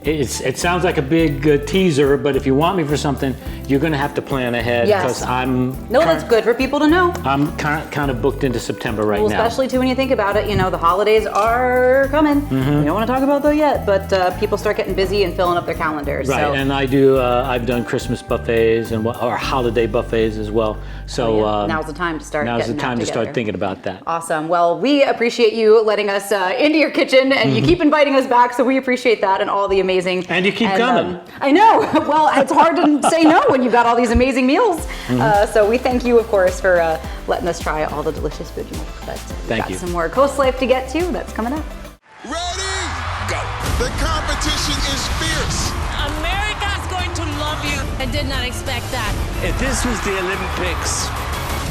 it sounds like a big teaser, but if you want me for something, you're going to have to plan ahead because that's good for people to know. I'm kind of booked into September right now. Especially too when you think about it, you know, the holidays are coming. We don't want to talk about that yet, but people start getting busy and filling up their calendars. Right, so. and I do. I've done Christmas buffets or holiday buffets as well. So now's the time to start. Now's the time to start thinking about that. Awesome. Well, we appreciate you letting us into your kitchen, and you keep inviting us back, so we appreciate that and all the amazing. And you keep coming. I know. Well, it's hard to say no when you've got all these amazing meals. So we thank you, of course, for letting us try all the delicious food you make. But thank you. Some more Coast Life to get to. That's coming up. Ready? Go. The competition is fierce. America's going to love you. I did not expect that. If this was the Olympics,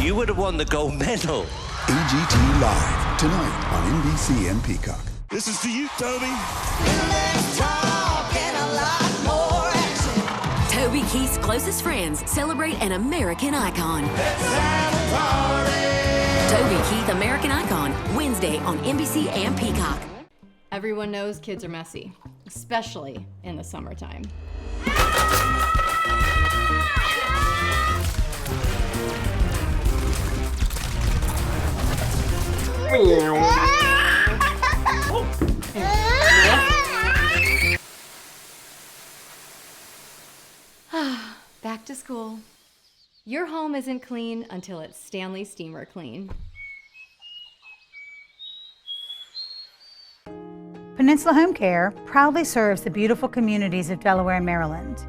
you would have won the gold medal. AGT Live, tonight on NBC and Peacock. This is for you, Toby. Toby Keith's closest friends celebrate an American icon. Toby Keith, American Icon, Wednesday on NBC and Peacock. Everyone knows kids are messy, especially in the summertime. Back to school. Your home isn't clean until it's Stanley Steamer Clean. Peninsula Home Care proudly serves the beautiful communities of Delaware and Maryland,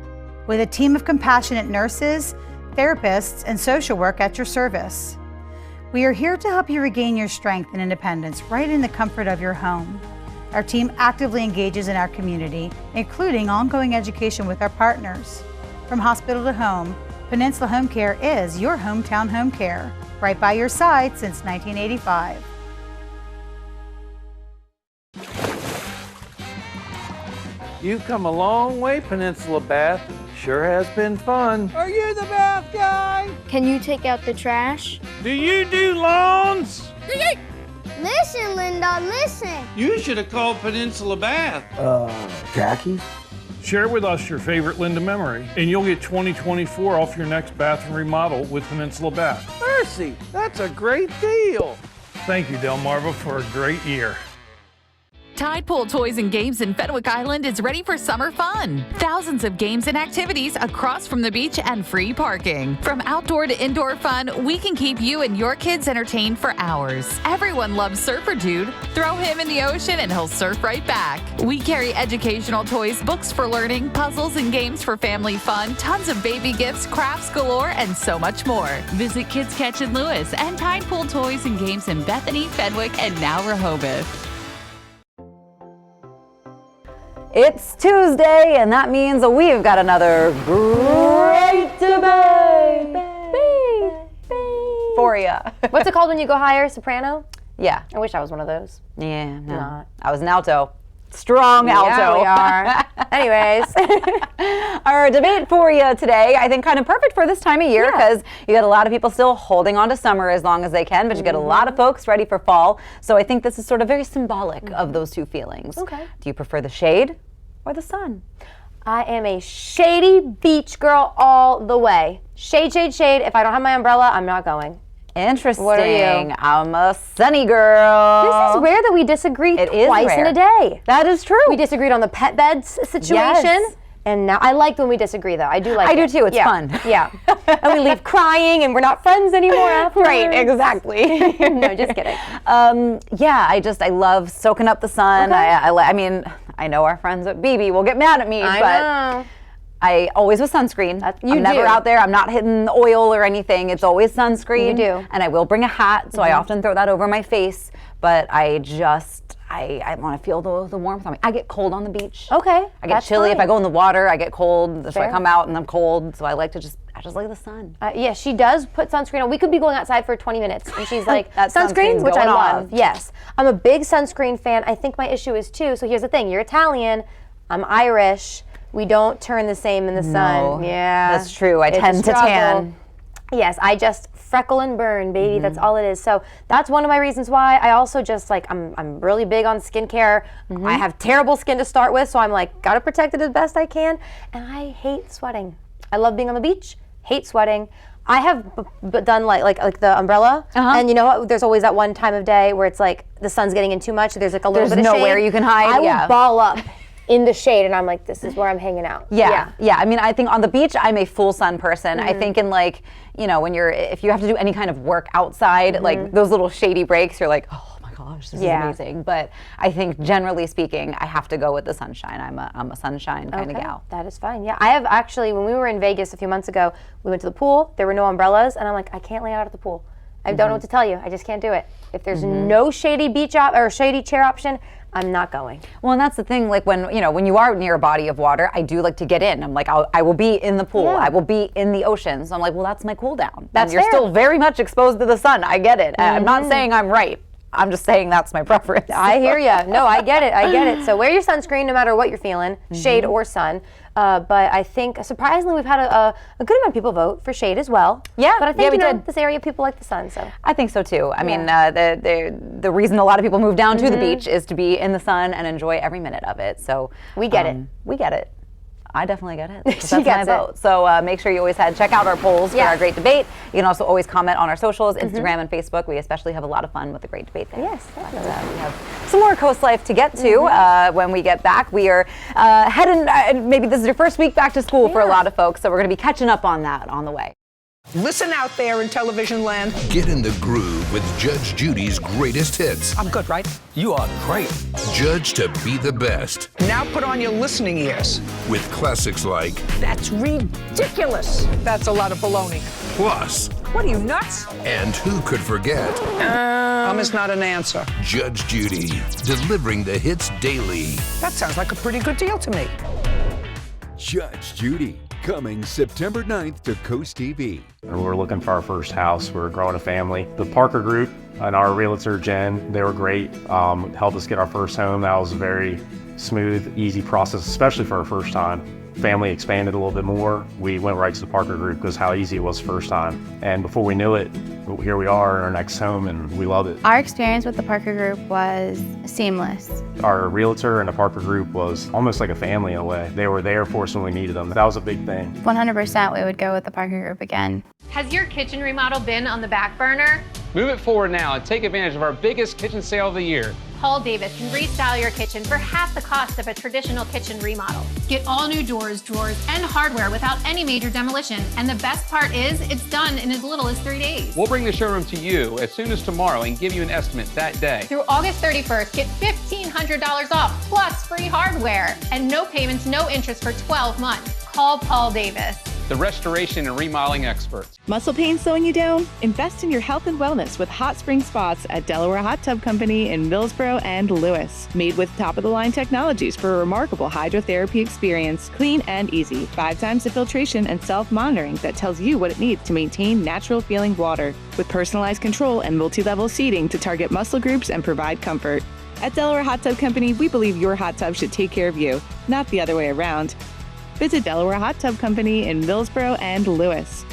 with a team of compassionate nurses, therapists, and social work at your service. We are here to help you regain your strength and independence right in the comfort of your home. Our team actively engages in our community, including ongoing education with our partners. From hospital to home, Peninsula Home Care is your hometown home care, right by your side since 1985. You've come a long way, Peninsula Bath. Sure has been fun. Are you the bath guy? Can you take out the trash? Do you do lawns? Listen, Linda, listen. You should have called Peninsula Bath. Khakis? Share with us your favorite Linda memory, and you'll get 2024 off your next bathroom remodel with Peninsula Bath. Mercy, that's a great deal. Thank you, Delmarva, for a great year. Tide Pool Toys and Games in Fenwick Island is ready for summer fun. Thousands of games and activities across from the beach and free parking. From outdoor to indoor fun, we can keep you and your kids entertained for hours. Everyone loves Surfer Dude. Throw him in the ocean and he'll surf right back. We carry educational toys, books for learning, puzzles and games for family fun, tons of baby gifts, crafts galore, and so much more. Visit Kids Catch in Lewis and Tide Pool Toys and Games in Bethany, Fenwick, and now Rehoboth. It's Tuesday, and that means we've got another great debate for ya. What's it called when you go higher? Soprano? Yeah. I wish I was one of those. Yeah, no. Not. I was an alto. Strong alto. Yeah, we are. Anyways. Our debate for you today, I think kind of perfect for this time of year because you got a lot of people still holding on to summer as long as they can, but you got a lot of folks ready for fall. So I think this is sort of very symbolic of those two feelings. Okay. Do you prefer the shade or the sun? I am a shady beach girl all the way. Shade, shade, shade. If I don't have my umbrella, I'm not going. Interesting. What are you? I'm a sunny girl. This is rare that we disagree twice in a day. That is true. We disagreed on the pet beds situation. Yes. And now I like when we disagree, though. I do like it. I do too. It's fun. Yeah. And we leave crying, and we're not friends anymore afterwards. Right. Exactly. No, just kidding. Yeah. I love soaking up the sun. Okay. I mean, I know our friends at BB will get mad at me, I but know. I always with sunscreen. You I'm never do. out there. I'm not hitting the oil or anything. It's always sunscreen. You do. And I will bring a hat, so I often throw that over my face. But I want to feel the warmth on me. I get cold on the beach. Okay. I get chilly if I go in the water. I get cold. So I Fair. come out and I'm cold. So I like to I just like the sun. Yeah, she does put sunscreen on. We could be going outside for 20 minutes, and she's like, That sunscreen, sunscreen's which I going love. off. Yes. I'm a big sunscreen fan. I think my issue is too. So here's the thing. You're Italian. I'm Irish. We don't turn the same in the sun. Yeah. That's true. I It's a tend to struggle. tan. Yes, I just freckle and burn, baby. That's all it is. So that's one of my reasons why. I also just I'm really big on skincare. I have terrible skin to start with, so I'm like, gotta protect it as best I can. And I hate sweating. I love being on the beach, hate sweating. I have done like the umbrella, and you know what? There's always that one time of day where it's like the sun's getting in too much. There's like a little bit of shade. There's nowhere you can hide. I will ball up in the shade, and I'm like, this is where I'm hanging out. Yeah. I mean, I think on the beach, I'm a full sun person. I think in if you have to do any kind of work outside, like those little shady breaks, you're like, oh my gosh, this is amazing. But I think generally speaking, I have to go with the sunshine. I'm a sunshine kind of gal. That is fine. Yeah, I have actually, when we were in Vegas a few months ago, we went to the pool. There were no umbrellas, and I'm like, I can't lay out at the pool. I don't know what to tell you. I just can't do it. If there's no shady beach or shady chair option, I'm not going. Well, and that's the thing, like when you are near a body of water, I do like to get in. I'm like, I will be in the pool. Yeah. I will be in the ocean. So I'm like, well, that's my cool down. That's and you're fair. still very much exposed to the sun. I get it. I'm not saying I'm right. I'm just saying that's my preference. I hear you. No, I get it. I get it. So wear your sunscreen no matter what you're feeling, shade or sun. But I think, surprisingly, we've had a good amount of people vote for shade as well. Yeah, but I think we did. this area people like the sun. So I think so too. I mean, the reason a lot of people move down to the beach is to be in the sun and enjoy every minute of it. So we get it. We get it. I definitely get it. She That's gets my it. vote. So make sure you always check out our polls for our great debate. You can also always comment on our socials, Instagram and Facebook. We especially have a lot of fun with the great debate there. Yes. But, we have some more Coast Life to get to when we get back. We are heading, maybe this is your first week back to school for a lot of folks, so we're going to be catching up on that on the way. Listen out there in television land. Get in the groove with Judge Judy's greatest hits. I'm good, right? You are great. Judge to be the best. Now put on your listening ears. With classics like That's ridiculous. That's a lot of baloney. Plus. What are you, nuts? And who could forget? Is not an answer. Judge Judy, delivering the hits daily. That sounds like a pretty good deal to me. Judge Judy, coming September 9th to CoastTV. We're looking for our first house. We're growing a family. The Parker Group and our realtor, Jen, they were great. Helped us get our first home. That was a very smooth, easy process, especially for our first time. Family expanded a little bit more. We went right to the Parker Group because how easy it was the first time. And before we knew it, here we are in our next home and we love it. Our experience with the Parker Group was seamless. Our realtor and the Parker Group was almost like a family in a way. They were there for us when we needed them. That was a big thing. 100% we would go with the Parker Group again. Has your kitchen remodel been on the back burner? Move it forward now and take advantage of our biggest kitchen sale of the year. Paul Davis can restyle your kitchen for half the cost of a traditional kitchen remodel. Get all new doors, drawers, and hardware without any major demolition. And the best part is, it's done in as little as 3 days. We'll bring the showroom to you as soon as tomorrow and give you an estimate that day. Through August 31st, get $1,500 off, plus free hardware. And no payments, no interest for 12 months. Call Paul Davis, the restoration and remodeling experts. Muscle pain slowing you down? Invest in your health and wellness with Hot Spring Spots at Delaware Hot Tub Company in Millsboro and Lewis. Made with top-of-the-line technologies for a remarkable hydrotherapy experience. Clean and easy. 5 times the filtration and self-monitoring that tells you what it needs to maintain natural-feeling water. With personalized control and multi-level seating to target muscle groups and provide comfort. At Delaware Hot Tub Company, we believe your hot tub should take care of you, not the other way around. Visit Delaware Hot Tub Company in Millsboro and Lewis.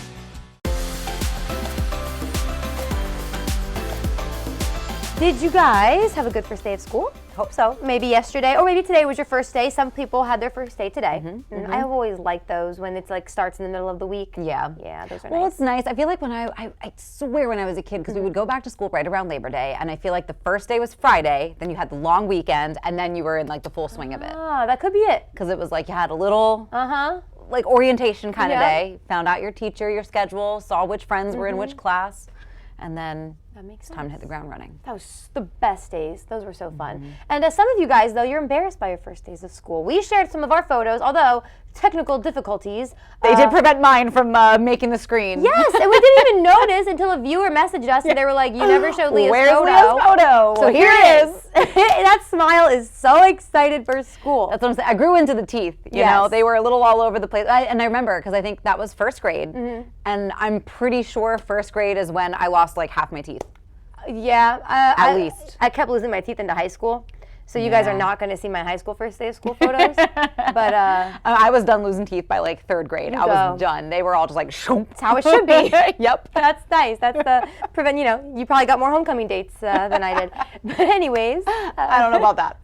Did you guys have a good first day of school? Hope so. Maybe yesterday or maybe today was your first day. Some people had their first day today. I have always liked those when it's like starts in the middle of the week. Yeah, those are well, nice. it's nice. I feel like when I swear when I was a kid, because we would go back to school right around Labor Day, and I feel like the first day was Friday, then you had the long weekend, and then you were in like the full swing of it. Ah, that could be it. Because it was like you had a little like orientation kind of day, found out your teacher, your schedule, saw which friends were in which class, and then that makes time to hit the ground running. That was the best days. Those were so fun. And some of you guys, though, you're embarrassed by your first days of school. We shared some of our photos, although technical difficulties. They did prevent mine from making the screen. Yes, and we didn't even notice until a viewer messaged us and they were like, you never showed Leah's Where's photo. Leah's photo? So here it is. That smile is so excited for school. That's what I'm saying. I grew into the teeth. You know, they were a little all over the place. And I remember, because I think that was first grade. And I'm pretty sure first grade is when I lost like half my teeth. Yeah. At least. I kept losing my teeth into high school. So you guys are not going to see my high school first day of school photos. But I was done losing teeth by like third grade. I was done. They were all just like, shoop. That's how it should be. Yep. That's nice. That's the prevent. You know, you probably got more homecoming dates than I did. But anyways, I don't know about that.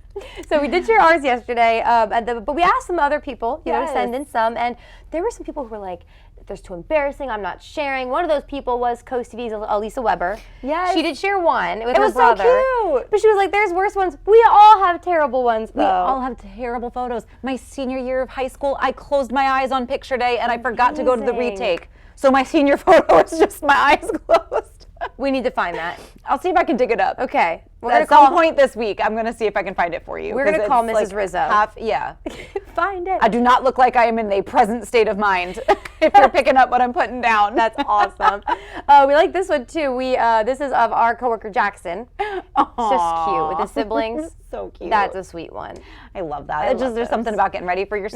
So we did share ours yesterday, but we asked some other people, you know, to send in some, and there were some people who were like, "There's too embarrassing. I'm not sharing." One of those people was CoastTV's Elisa Weber. Yes. She did share one with her was brother. so cute. But she was like, "There's worse ones. We all have terrible ones, though." We all have terrible photos. My senior year of high school, I closed my eyes on picture day and I forgot to go to the retake. So my senior photo is just my eyes closed. We need to find that. I'll see if I can dig it up. Okay. At some point this week, I'm going to see if I can find it for you. We're going to call Mrs. Like Rizzo. Find it. I do not look like I am in a present state of mind if you're picking up what I'm putting down. That's awesome. We like this one too. This is of our coworker Jackson. It's just cute with his siblings. So cute. That's a sweet one. I love that. There's something about getting ready for your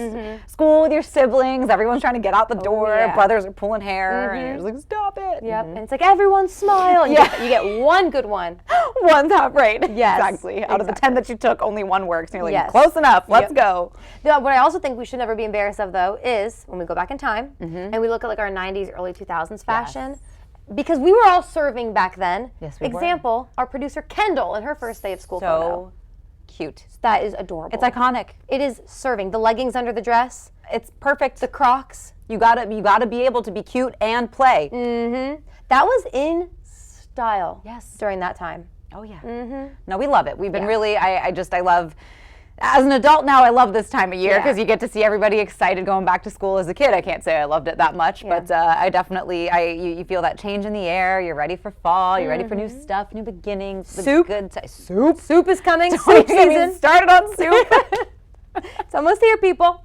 school with your siblings. Everyone's trying to get out the door. Brothers are pulling hair, and you're just like, stop it. Yep. And it's like everyone smile. And you get one good one. One top rate. Yes. Exactly. Out of the 10 that you took, only one works. And you're like, close enough. Let's go. What I also think we should never be embarrassed of, though, is when we go back in time and we look at like our 90s, early 2000s fashion. Because we were all serving back then. Yes, we were. Example, our producer Kendall in her first day of school photo. Cute. That is adorable. It's iconic. It is serving. The leggings under the dress. It's perfect. The Crocs. You gotta be able to be cute and play. That was in style. Yes. During that time. Oh yeah. No, we love it. We've been really. I love As an adult now, I love this time of year because Yeah. you get to see everybody excited going back to school. As a kid, I can't say I loved it that much, but I definitely, you feel that change in the air. You're ready for fall. You're ready for new stuff, new beginnings. Soup. Soup. Soup is coming. Don't Soup even get me season. started on soup. It's almost here, people.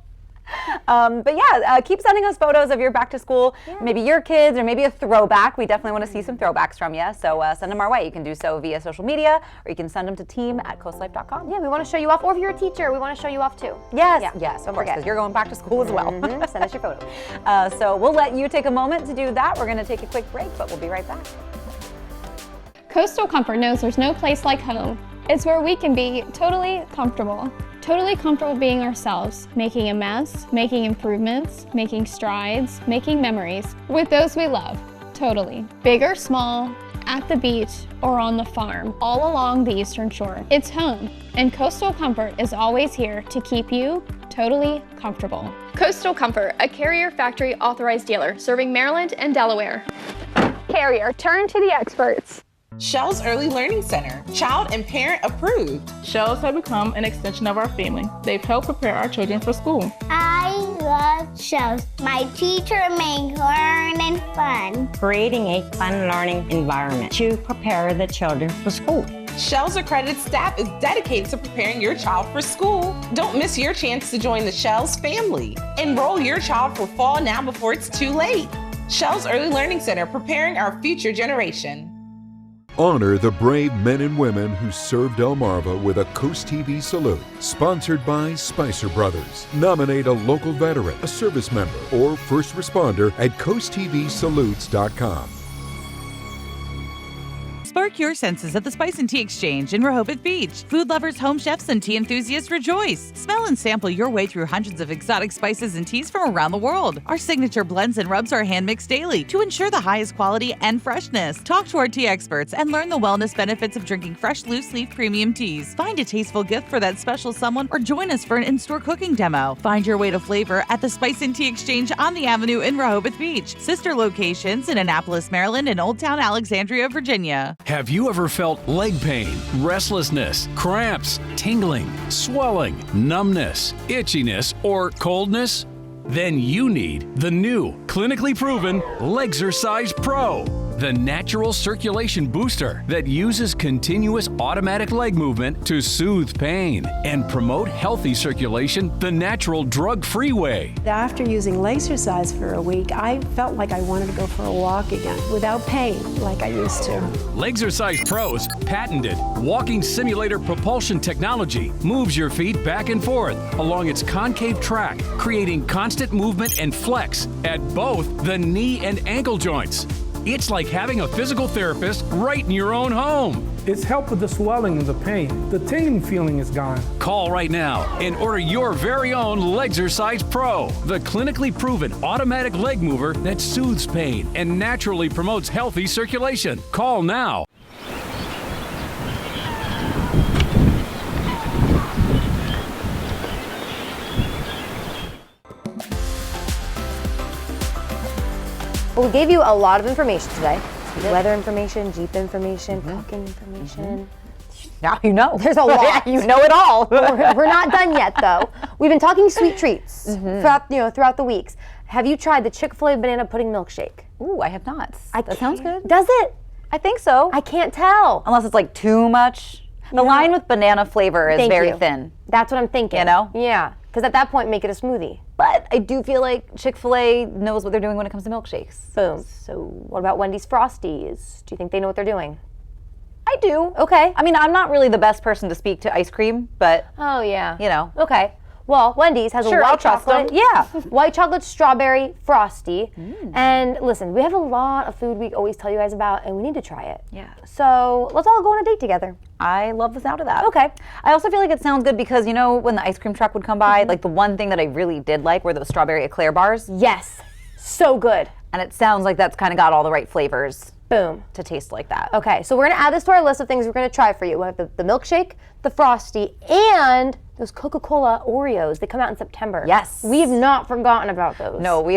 But yeah, keep sending us photos of your back to school, maybe your kids, or maybe a throwback. We definitely want to see some throwbacks from you, so send them our way. You can do so via social media, or you can send them to team@coastlife.com. Yeah, we want to show you off. Or if you're a teacher, we want to show you off too. Yes, Yeah. yes, of Don't course, forget. because you're going back to school as well. Send us your photos. So we'll let you take a moment to do that. We're going to take a quick break, but we'll be right back. Coastal Comfort knows there's no place like home. It's where we can be totally comfortable. Totally comfortable being ourselves, making a mess, making improvements, making strides, making memories with those we love. Totally. Big or small, at the beach, or on the farm, all along the Eastern Shore. It's home, and Coastal Comfort is always here to keep you totally comfortable. Coastal Comfort, a Carrier Factory authorized dealer serving Maryland and Delaware. Carrier, turn to the experts. Shell's Early Learning Center, child and parent approved. Shells have become an extension of our family. They've helped prepare our children for school. I love shows. My teacher makes learning fun. Creating a fun learning environment to prepare the children for school. Shell's accredited staff is dedicated to preparing your child for school. Don't miss your chance to join the Shell's family. Enroll your child for fall now before it's too late. Shell's Early Learning Center, preparing our future generation. Honor the brave men and women who served Delmarva with a CoastTV salute. Sponsored by Spicer Brothers. Nominate a local veteran, a service member, or first responder at CoastTVSalutes.com. Spark your senses at the Spice and Tea Exchange in Rehoboth Beach. Food lovers, home chefs, and tea enthusiasts rejoice. Smell and sample your way through hundreds of exotic spices and teas from around the world. Our signature blends and rubs are hand-mixed daily to ensure the highest quality and freshness. Talk to our tea experts and learn the wellness benefits of drinking fresh, loose-leaf premium teas. Find a tasteful gift for that special someone or join us for an in-store cooking demo. Find your way to flavor at the Spice and Tea Exchange on the Avenue in Rehoboth Beach. Sister locations in Annapolis, Maryland, and Old Town Alexandria, Virginia. Have you ever felt leg pain, restlessness, cramps, tingling, swelling, numbness, itchiness, or coldness? Then you need the new, clinically proven Legzercise Pro, the natural circulation booster that uses continuous automatic leg movement to soothe pain and promote healthy circulation the natural drug-free way. After using Legzercise for a week, I felt like I wanted to go for a walk again without pain like I used to. Legzercise Pro's patented walking simulator propulsion technology moves your feet back and forth along its concave track, creating constant movement and flex at both the knee and ankle joints. It's like having a physical therapist right in your own home. It's helped with the swelling and the pain. The tingling feeling is gone. Call right now and order your very own Legzercise Pro, the clinically proven automatic leg mover that soothes pain and naturally promotes healthy circulation. Call now. Well, we gave you a lot of information today. Weather information, Jeep information, cooking information. Now you know. There's a lot. You know it all. We're not done yet, though. We've been talking sweet treats throughout the weeks. Have you tried the Chick-fil-A banana pudding milkshake? Ooh, I have not. That sounds good. Does it? I think so. I can't tell. Unless it's like too much. The line with banana flavor is very thin. That's what I'm thinking. You know? Yeah. Because at that point, make it a smoothie. But I do feel like Chick-fil-A knows what they're doing when it comes to milkshakes. Boom. So what about Wendy's Frosties? Do you think they know what they're doing? I do. Okay. I mean, I'm not really the best person to speak to ice cream, but oh yeah, you know. Okay. Well, Wendy's has a I'll white trust chocolate. them. Yeah, white chocolate strawberry frosty. And listen, we have a lot of food we always tell you guys about, and we need to try it. Yeah. So let's all go on a date together. I love the sound of that. Okay. I also feel like it sounds good because, you know, when the ice cream truck would come by, like the one thing that I really did like were those strawberry eclair bars. Yes. So good. And it sounds like that's kind of got all the right flavors. Boom. To taste like that. Okay, so we're gonna add this to our list of things we're gonna try for you. We have the milkshake, the frosty, and those Coca-Cola Oreos. They come out in September. Yes. We have not forgotten about those. No,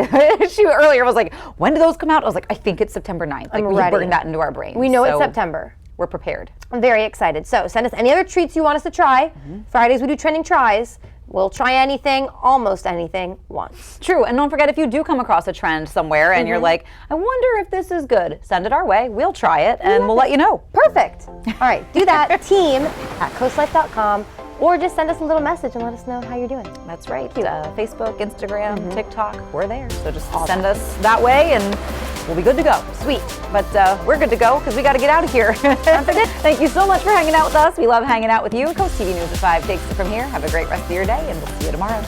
she earlier was like, when do those come out? I was like, I think it's September 9th. Like, we ready. burned that into our brains. We know it's September. We're prepared. I'm very excited. So send us any other treats you want us to try. Fridays we do trending tries. We'll try anything, almost anything, once. True, and don't forget, if you do come across a trend somewhere and you're like, I wonder if this is good, send it our way. We'll try it and we'll let you know. Perfect. All right, do that. team@coastlife.com, or just send us a little message and let us know how you're doing. That's right. Facebook, Instagram, TikTok, we're there. So just send us that way and we'll be good to go. Sweet. But we're good to go because we got to get out of here. Thank you so much for hanging out with us. We love hanging out with you. Coast TV News at 5 takes it from here. Have a great rest of your day, and we'll see you tomorrow.